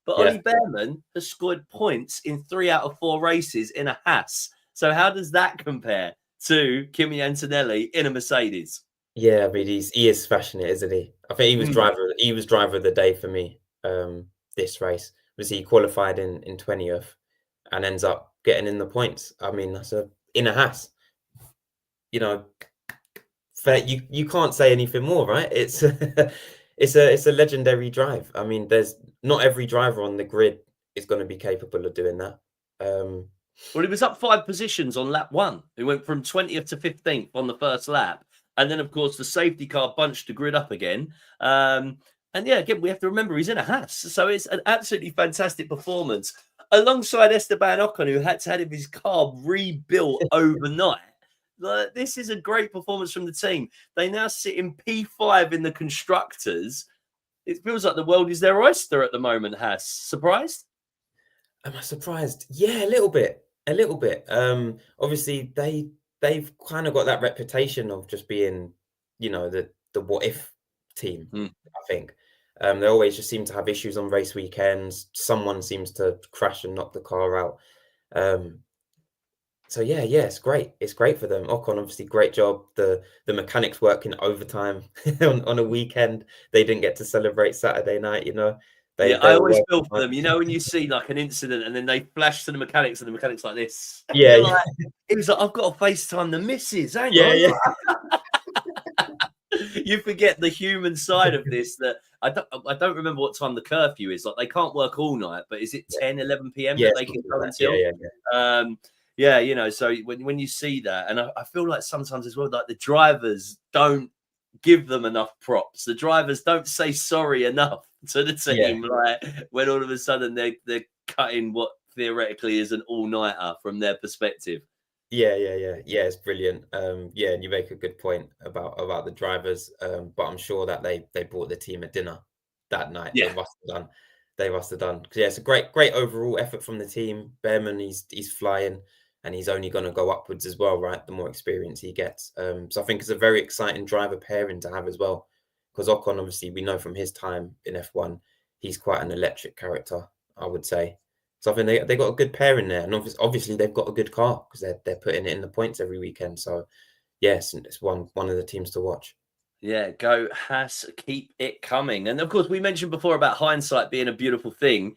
but Yeah. Ollie Behrman has scored points in 3 out of 4 races in a Haas. So how does that compare to Kimi Antonelli in a Mercedes? Yeah, I mean he is smashing it, isn't he? I think he was driver of the day for me this race. Was he qualified in 20th and ends up getting in the points. I mean, that's in a Haas. You know, fair, you can't say anything more, right? It's it's a legendary drive. I mean, there's not every driver on the grid is going to be capable of doing that. Well, he was up 5 positions on lap 1. He went from 20th to 15th on the first lap. And then, of course, the safety car bunched the grid up again. And yeah, again, we have to remember he's in a Haas. So it's an absolutely fantastic performance. Alongside Esteban Ocon, who had to have his car rebuilt overnight. This is a great performance from the team. They now sit in P5 in the constructors. It feels like the world is their oyster at the moment, Haas. Surprised? Am I surprised? Yeah, a little bit. A little bit. Obviously, they've kind of got that reputation of just being, you know, the what if team. I think they always just seem to have issues on race weekends. Someone seems to crash and knock the car out. So yeah, it's great. It's great for them. Ocon, obviously, great job. The mechanics working overtime on a weekend. They didn't get to celebrate Saturday night. You know. I always feel for them. You know, when you see like an incident and then they flash to the mechanics and the mechanics like this. Yeah. Like, it was like, I've got to FaceTime the missus. Hang on. Yeah. You forget the human side of this. That I don't remember what time the curfew is. Like, they can't work all night, but is it 10, 11 p.m. that they can go until? Yeah. You know, so when you see that, and I feel like sometimes as well, like the drivers don't give them enough props. The drivers don't say sorry enough to the team, like when all of a sudden they're cutting what theoretically is an all-nighter from their perspective. Yeah, it's brilliant. And you make a good point about the drivers. But I'm sure that they bought the team a dinner that night. Yeah. They must have done. Yeah, it's a great overall effort from the team. Behrman, he's flying, and he's only going to go upwards as well, right? The more experience he gets. So I think it's a very exciting driver pairing to have as well. Because Ocon, obviously, we know from his time in F1, he's quite an electric character, I would say. So I think they got a good pair in there, and obviously they've got a good car because they're putting it in the points every weekend. So yes, it's one of the teams to watch. Yeah, go Haas, keep it coming. And of course, we mentioned before about hindsight being a beautiful thing.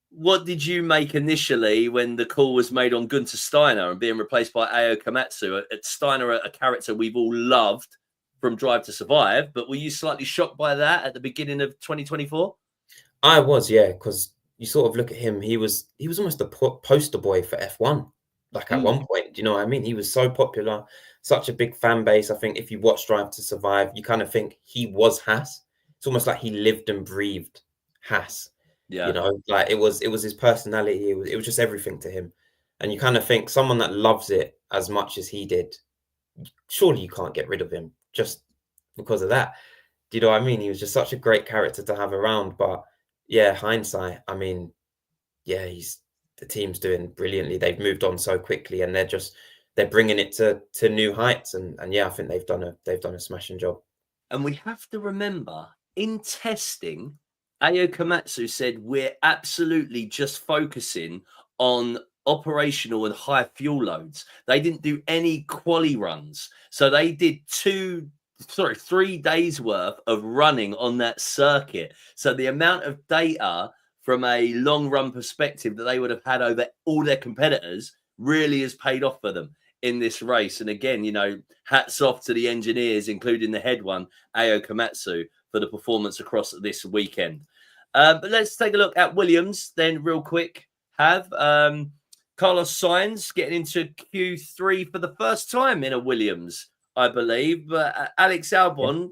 What did you make initially when the call was made on Gunther Steiner and being replaced by Ao Komatsu? Steiner, a character we've all loved from Drive to Survive, but were you slightly shocked by that at the beginning of 2024? I was, yeah, because you sort of look at him. He was almost the poster boy for F1. Like at one point, do you know what I mean? He was so popular, such a big fan base. I think if you watch Drive to Survive, you kind of think he was Haas. It's almost like he lived and breathed Haas. Yeah, you know, like it was his personality. It was just everything to him. And you kind of think someone that loves it as much as he did, surely you can't get rid of him just because of that. Do you know what I mean? He was just such a great character to have around. But yeah, hindsight, I mean, yeah, the team's doing brilliantly. They've moved on so quickly, and they're bringing it to new heights. And yeah, I think they've done a smashing job. And we have to remember in testing, Ao Komatsu said we're absolutely just focusing on operational and high fuel loads. They didn't do any quali runs, so they did 3 days worth of running on that circuit. So the amount of data from a long run perspective that they would have had over all their competitors really has paid off for them in this race. And again, you know, hats off to the engineers, including the head one, Ao Komatsu, for the performance across this weekend. But let's take a look at Williams then real quick. Carlos Sainz getting into Q3 for the first time in a Williams, I believe. But Alex Albon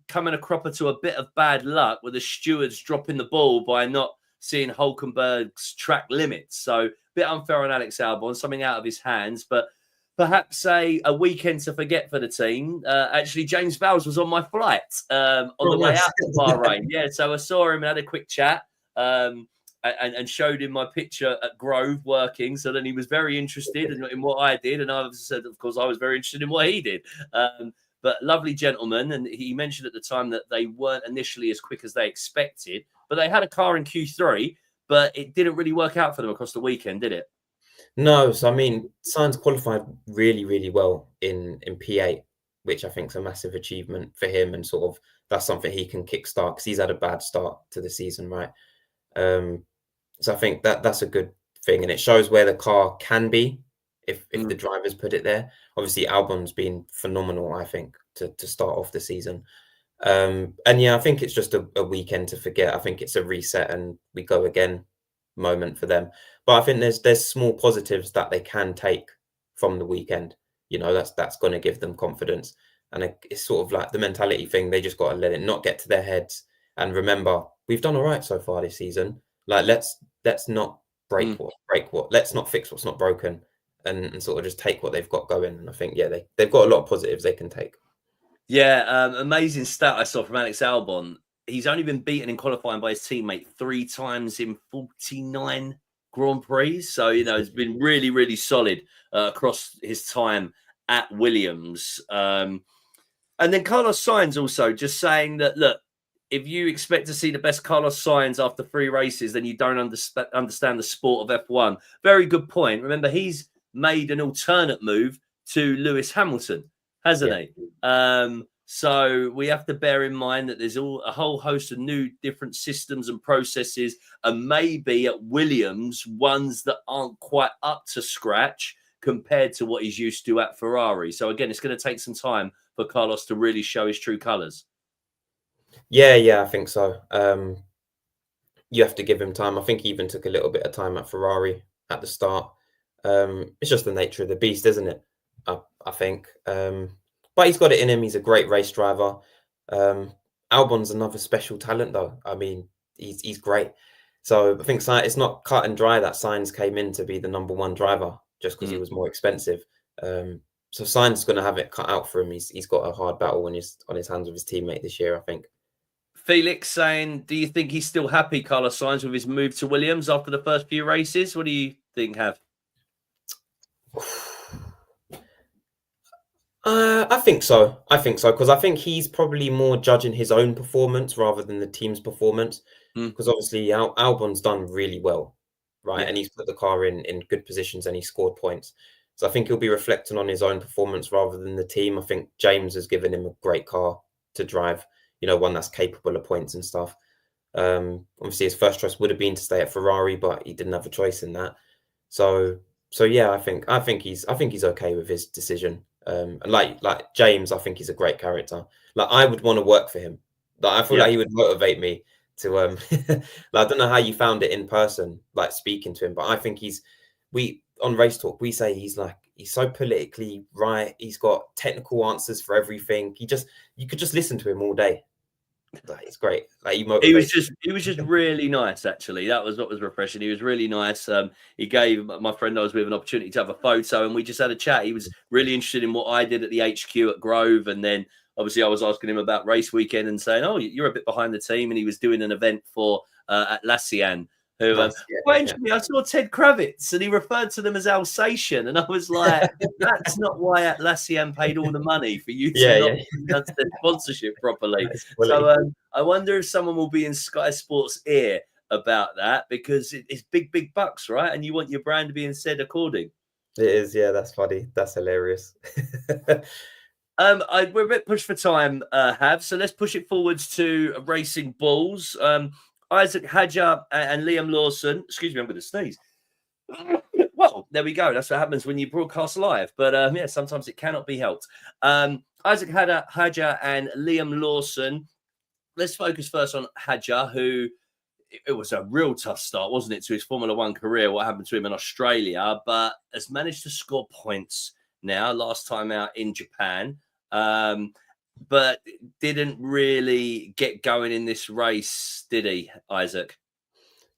coming a cropper to a bit of bad luck with the stewards dropping the ball by not seeing Hulkenberg's track limits. So a bit unfair on Alex Albon, something out of his hands. But perhaps a weekend to forget for the team. Actually, James Vowles was on my flight on the way out to Bahrain. Yeah, so I saw him and had a quick chat. and showed him my picture at Grove working. So then he was very interested in what I did. And I said, of course, I was very interested in what he did. But lovely gentleman. And he mentioned at the time that they weren't initially as quick as they expected, but they had a car in Q3, but it didn't really work out for them across the weekend, did it? No. So, I mean, Sainz qualified really, really well in P8, which I think is a massive achievement for him. And sort of that's something he can kickstart because he's had a bad start to the season, right? So I think that's a good thing, and it shows where the car can be if the drivers put it there. Obviously, Albon's been phenomenal, I think, to start off the season. And yeah, I think it's just a weekend to forget. I think it's a reset and we go again moment for them. But I think there's small positives that they can take from the weekend. You know, that's going to give them confidence, and it's sort of like the mentality thing. They just got to let it not get to their heads and remember we've done all right so far this season. Like let's not break what. Let's not fix what's not broken, and sort of just take what they've got going. And I think they've got a lot of positives they can take. Yeah, amazing stat I saw from Alex Albon. He's only been beaten in qualifying by his teammate 3 times in 49 Grand Prix. So, you know, it's been really, really solid across his time at Williams. And then Carlos Sainz also just saying that, look, if you expect to see the best Carlos Sainz after 3 races, then you don't understand the sport of F1. Very good point. Remember, he's made an alternate move to Lewis Hamilton, hasn't he? So we have to bear in mind that there's a whole host of new different systems and processes, and maybe at Williams, ones that aren't quite up to scratch compared to what he's used to at Ferrari. So again, it's going to take some time for Carlos to really show his true colours. Yeah, I think so. You have to give him time. I think he even took a little bit of time at Ferrari at the start. It's just the nature of the beast, isn't it? I think. But he's got it in him. He's a great race driver. Albon's another special talent, though. I mean, he's great. So I think it's not cut and dry that Sainz came in to be the #1 driver just because he was more expensive. So Sainz is going to have it cut out for him. He's got a hard battle on his hands with his teammate this year, I think. Felix saying, do you think he's still happy, Carlos Sainz, with his move to Williams after the first few races? What do you think, Hav? I think so because I think he's probably more judging his own performance rather than the team's performance. Because obviously Albon's done really well, right? And he's put the car in good positions and he scored points. So I think he'll be reflecting on his own performance rather than the team. I think James has given him a great car to drive, you know, one that's capable of points and stuff. Obviously his first choice would have been to stay at Ferrari, but he didn't have a choice in that. So yeah, I think he's okay with his decision. And like James, I think he's a great character. Like I would want to work for him. Like I feel like he would motivate me to like, I don't know how you found it in person, like speaking to him, but I think we on Race Talk, we say he's so politically right. He's got technical answers for everything. You could just listen to him all day. Like, it's great. Like he was just really nice. Actually, that was what was refreshing. He was really nice. He gave my friend I was with an opportunity to have a photo, and we just had a chat. He was really interested in what I did at the HQ at Grove, and then obviously I was asking him about race weekend and saying, "Oh, you're a bit behind the team." And he was doing an event for Atlassian. Who I saw Ted Kravitz and he referred to them as Alsatian, and I was like, "That's not why Atlassian paid all the money for you to not their sponsorship properly." So I wonder if someone will be in Sky Sports' ear about that because it's big bucks, right? And you want your brand to be said according. It is, yeah. That's funny. That's hilarious. We're a bit pushed for time, Hav. So let's push it forwards to Racing Bulls. Isaac Hadjar and Liam Lawson. Excuse me, I'm going to sneeze. Well, there we go. That's what happens when you broadcast live. But yeah, sometimes it cannot be helped. Isaac Hadjar and Liam Lawson. Let's focus first on Hadjar, who it was a real tough start, wasn't it, to his Formula One career? What happened to him in Australia, but has managed to score points now. Last time out in Japan. But didn't really get going in this race, did he, Isaac?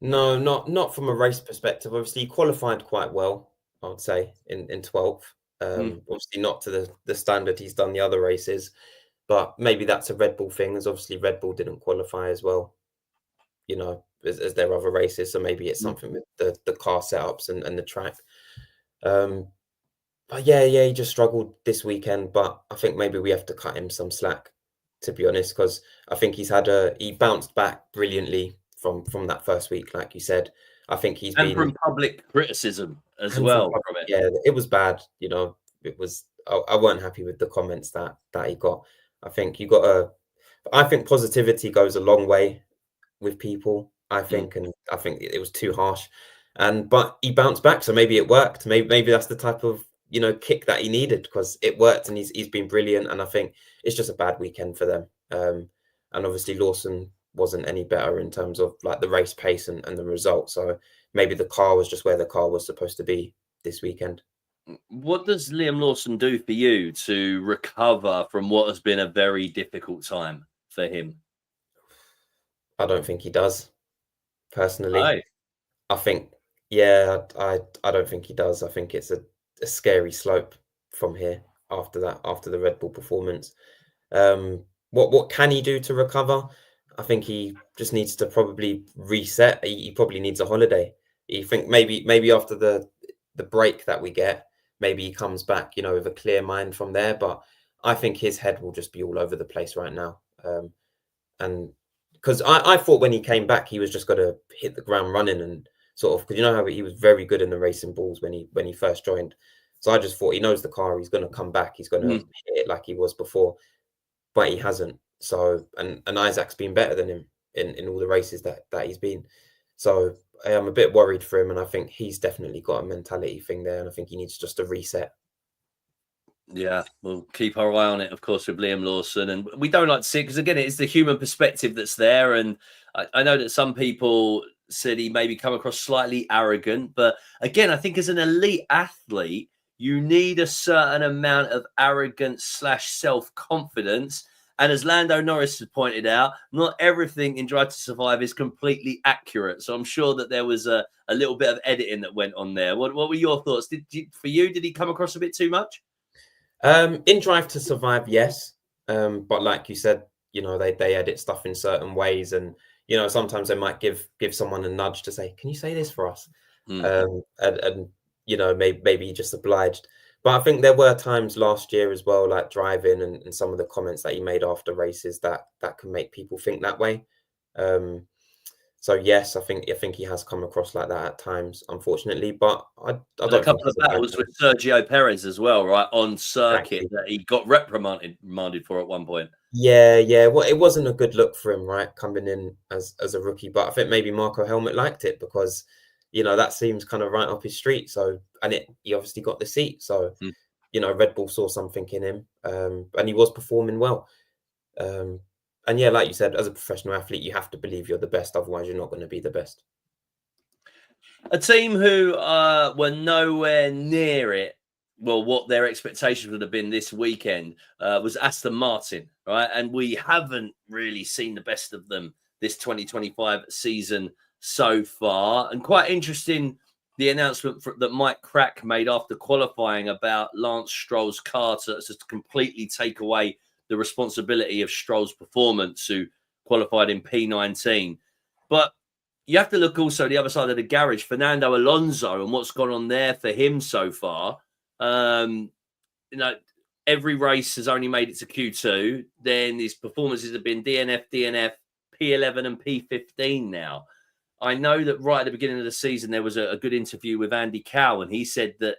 No, not from a race perspective. Obviously, he qualified quite well, I would say, in 12th. Obviously, not to the standard he's done the other races, but maybe that's a Red Bull thing, as obviously Red Bull didn't qualify as well, you know, as their other races. So maybe it's something with the car setups and the track. But yeah, he just struggled this weekend. But I think maybe we have to cut him some slack, to be honest, because I think he bounced back brilliantly from that first week, like you said. I think he's been from public criticism as and well from it. Yeah, it was bad. It was. I weren't happy with the comments that he got. I think I think positivity goes a long way with people. I think it was too harsh, but he bounced back, so maybe it worked. Maybe that's the type of kick that he needed, because it worked, and he's been brilliant. And I think it's just a bad weekend for them. And obviously Lawson wasn't any better in terms of like the race pace and the result. So maybe the car was just where the car was supposed to be this weekend. What does Liam Lawson do for you to recover from what has been a very difficult time for him? I don't think he does, personally. Aye. I think, yeah, I don't think he does. I think it's a scary slope from here after the Red Bull performance. What can he do to recover? I think he just needs to probably reset. He probably needs a holiday. You think maybe after the break that we get, maybe he comes back, with a clear mind from there. But I think his head will just be all over the place right now. And because I thought when he came back, he was just going to hit the ground running and sort of, because you know how he was very good in the racing balls when he first joined. So I just thought he knows the car. He's going to come back. He's going to hit it like he was before, but he hasn't. So and Isaac's been better than him in all the races that he's been. So I am a bit worried for him, and I think he's definitely got a mentality thing there, and I think he needs just a reset. Yeah, we'll keep our eye on it, of course, with Liam Lawson. And we don't like to see it because, again, it's the human perspective that's there. And I know that some people said he maybe come across slightly arrogant. But again, I think as an elite athlete, you need a certain amount of arrogance / self-confidence. And as Lando Norris has pointed out, not everything in Drive to Survive is completely accurate. So I'm sure that there was a little bit of editing that went on there. What were your thoughts? Did he come across a bit too much? In Drive to Survive, yes. But like you said, they edit stuff in certain ways, and sometimes they might give someone a nudge to say, "Can you say this for us?" And maybe he just obliged. But I think there were times last year as well, like driving and some of the comments that he made after races that can make people think that way. So yes, I think he has come across like that at times, unfortunately. But I don't a couple of battles with Sergio Perez as well, right, on circuit, that he got reprimanded for at one point. Yeah. Well, it wasn't a good look for him, right, coming in as a rookie. But I think maybe Marco Helmut liked it because, that seems kind of right up his street. So, and he obviously got the seat. So, Red Bull saw something in him, and he was performing well. And yeah, like you said, as a professional athlete, you have to believe you're the best. Otherwise, you're not going to be the best. A team who were nowhere near it, well, what their expectations would have been this weekend was Aston Martin, right? And we haven't really seen the best of them this 2025 season so far. And quite interesting, the announcement that Mike Crack made after qualifying about Lance Stroll's car to completely take away the responsibility of Stroll's performance, who qualified in P19. But you have to look also the other side of the garage, Fernando Alonso, and what's gone on there for him so far. Every race has only made it to Q2. Then his performances have been DNF, P11 and P15 now. I know that right at the beginning of the season, there was a good interview with Andy Cow, and he said that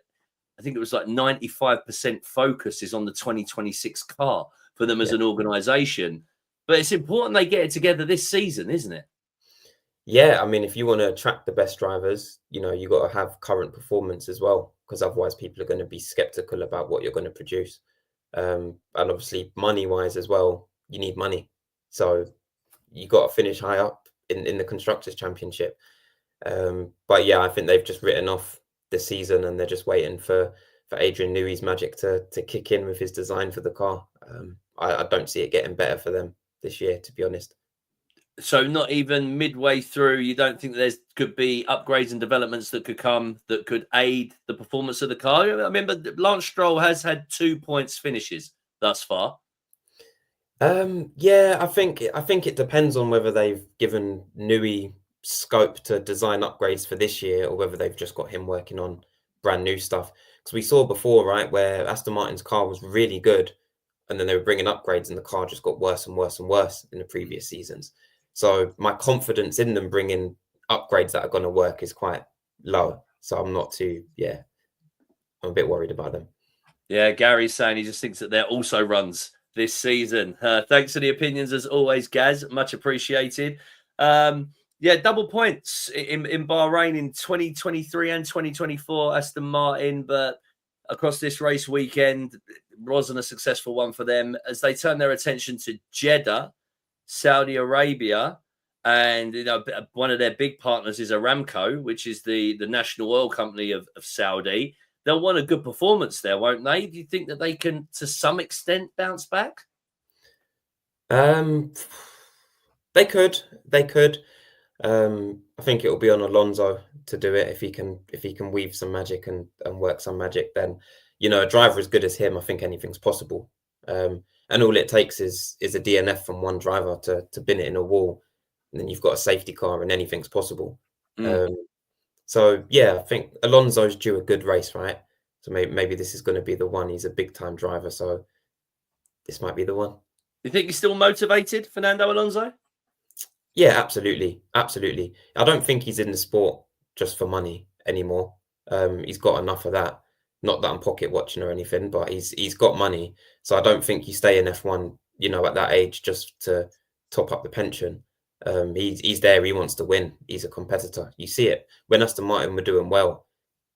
I think it was like 95% focus is on the 2026 car for them as an organisation. But it's important they get it together this season, isn't it? Yeah, I mean, if you want to attract the best drivers, you got to have current performance as well, because otherwise people are going to be skeptical about what you're going to produce. And obviously money-wise as well, you need money. So you got to finish high up in the Constructors' Championship. But yeah, I think they've just written off the season and they're just waiting for Adrian Newey's magic to kick in with his design for the car. I don't see it getting better for them this year, to be honest. So not even midway through, you don't think could be upgrades and developments that could come that could aid the performance of the car? I remember Lance Stroll has had 2 points finishes thus far. Yeah, I think it depends on whether they've given Newey scope to design upgrades for this year, or whether they've just got him working on brand new stuff. Because we saw before, right, where Aston Martin's car was really good, and then they were bringing upgrades and the car just got worse and worse and worse in the previous seasons. So my confidence in them bringing upgrades that are going to work is quite low. So I'm not too, I'm a bit worried about them. Yeah, Gary's saying he just thinks that they're also runs this season. Thanks for the opinions as always, Gaz. Much appreciated. Double points in Bahrain in 2023 and 2024, Aston Martin, but across this race weekend wasn't a successful one for them as they turn their attention to Jeddah, Saudi Arabia, and one of their big partners is Aramco, which is the national oil company of Saudi. They'll want a good performance there, won't they? Do you think that they can, to some extent, bounce back? They could. I think it'll be on Alonso to do it if he can weave some magic and work some magic. Then a driver as good as him, I think anything's possible. And all it takes is a DNF from one driver to bin it in a wall, and then you've got a safety car, and anything's possible. So I think Alonso's due a good race, right? So maybe this is going to be the one. He's a big time driver, so this might be the one. You think he's still motivated, Fernando Alonso? Yeah, absolutely. I don't think he's in the sport just for money anymore. He's got enough of that. Not that I'm pocket watching or anything, but he's got money. So I don't think you stay in F1, at that age just to top up the pension. He's there. He wants to win. He's a competitor. You see it when Aston Martin were doing well.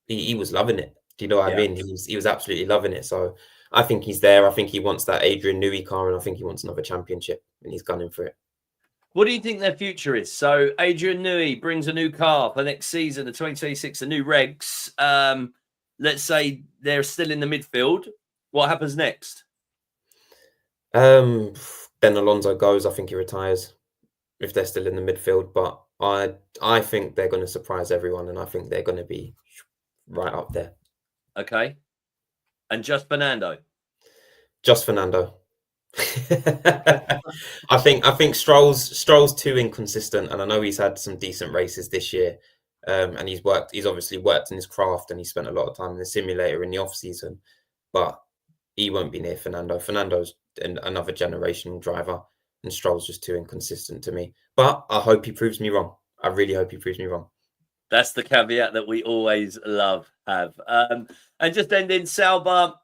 He was loving it. Do you know what I mean? He was absolutely loving it. So I think he's there. I think he wants that Adrian Newey car, and I think he wants another championship, and he's gunning for it. What do you think their future is? So Adrian Newey brings a new car for next season, the 2026, the new regs. Let's say they're still in the midfield. What happens next? Then Alonso goes. I think he retires if they're still in the midfield. But I think they're going to surprise everyone, and I think they're going to be right up there. Okay. And just Fernando? Just Fernando. I think Stroll's too inconsistent, and I know he's had some decent races this year, and he's obviously worked in his craft, and he spent a lot of time in the simulator in the off season, but he won't be near Fernando. Fernando's another generational driver, and Stroll's just too inconsistent to me. But I hope he proves me wrong. I really hope he proves me wrong. That's the caveat that we always have. And just ending, Salva,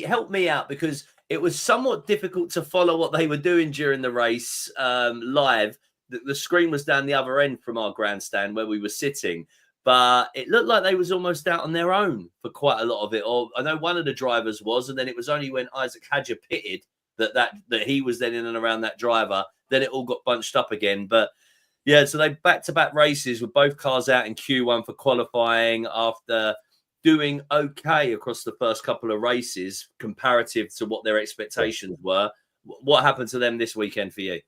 help me out, because it was somewhat difficult to follow what they were doing during the race live. The screen was down the other end from our grandstand where we were sitting, but it looked like they was almost out on their own for quite a lot of it. Or I know one of the drivers was, and then it was only when Isaac Hadjar pitted that he was then in and around that driver, then it all got bunched up again. But yeah, so they back-to-back races with both cars out in Q1 for qualifying after doing okay across the first couple of races comparative to what their expectations were. What happened to them this weekend for you?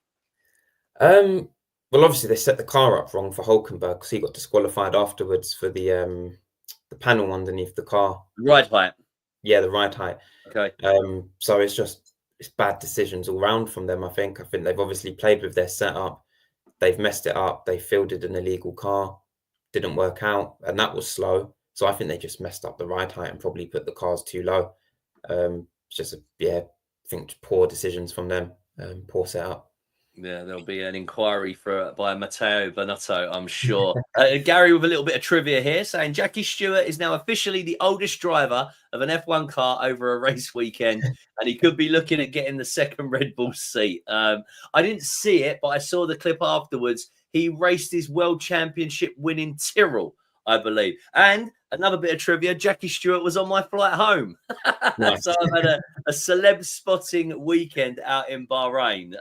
Well, obviously they set the car up wrong for Hulkenberg because he got disqualified afterwards for the panel underneath the car. Ride height. Yeah, the ride height. Okay. So it's bad decisions all round from them. I think they've obviously played with their setup. They've messed it up. They fielded an illegal car, didn't work out, and that was slow. So I think they just messed up the ride height and probably put the cars too low. I think poor decisions from them, poor setup. Yeah, there'll be an inquiry by Matteo Bonotto, I'm sure. Gary with a little bit of trivia here saying Jackie Stewart is now officially the oldest driver of an F1 car over a race weekend, and he could be looking at getting the second Red Bull seat. I didn't see it, but I saw the clip afterwards. He raced his World Championship winning Tyrrell, I believe. And another bit of trivia, Jackie Stewart was on my flight home. Nice. So I've had a celeb spotting weekend out in Bahrain.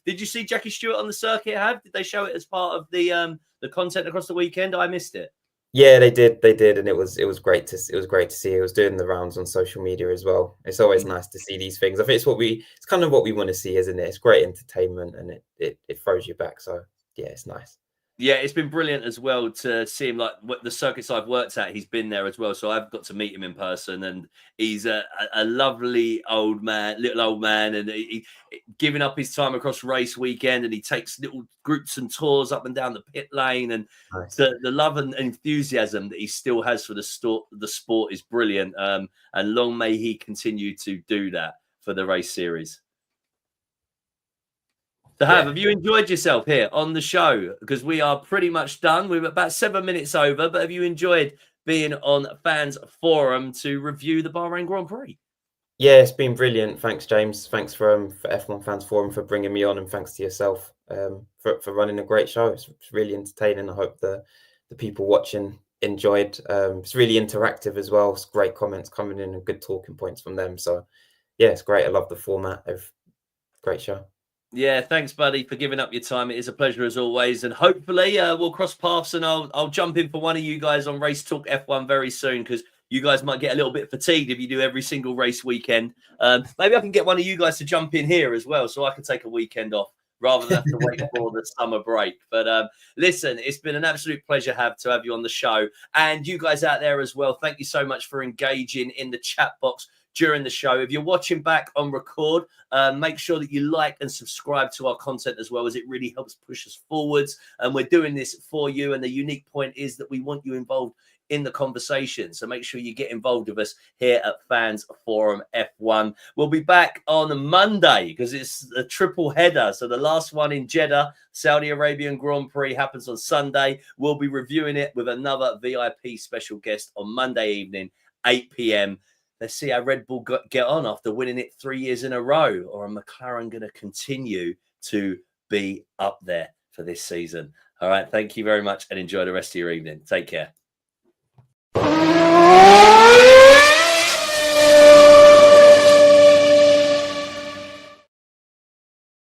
Did you see Jackie Stewart on the circuit, Did they show it as part of the content across the weekend? I missed it. Yeah, they did, and it was great to see. It was doing the rounds on social media as well. It's always nice to see these things. I think it's kind of what we want to see, isn't it? It's great entertainment, and it throws you back. So yeah, it's nice. Yeah, it's been brilliant as well to see him. Like the circuits I've worked at, he's been there as well. So I've got to meet him in person, and he's a lovely old man, little old man, and giving up his time across race weekend, and he takes little groups and tours up and down the pit lane, and Nice. the love and enthusiasm that he still has for the sport is brilliant. And long may he continue to do that for the race series. So have you enjoyed yourself here on the show? Because we are pretty much done. We're about 7 minutes over, but have you enjoyed being on Fans Forum to review the Bahrain Grand Prix? Yeah, it's been brilliant. Thanks, James. Thanks for F1 Fans Forum for bringing me on, and thanks to yourself for running a great show. It's really entertaining. I hope the people watching enjoyed. It's really interactive as well. It's great comments coming in and good talking points from them. So yeah, it's great. I love the format. Great show. Yeah, thanks, buddy, for giving up your time. It is a pleasure as always, and hopefully we'll cross paths, and I'll jump in for one of you guys on Race Talk F1 very soon, because you guys might get a little bit fatigued if you do every single race weekend. Maybe I can get one of you guys to jump in here as well, so I can take a weekend off rather than have to wait for the summer break. But listen, it's been an absolute pleasure to have you on the show, and you guys out there as well. Thank you so much for engaging in the chat box during the show. If you're watching back on record, make sure that you like and subscribe to our content as well, as it really helps push us forwards. And we're doing this for you. And the unique point is that we want you involved in the conversation. So make sure you get involved with us here at Fans Forum F1. We'll be back on Monday because it's a triple header. So the last one in Jeddah, Saudi Arabian Grand Prix, happens on Sunday. We'll be reviewing it with another VIP special guest on Monday evening, 8 p.m. Let's see how Red Bull get on after winning it 3 years in a row, or are McLaren going to continue to be up there for this season? All right. Thank you very much and enjoy the rest of your evening. Take care.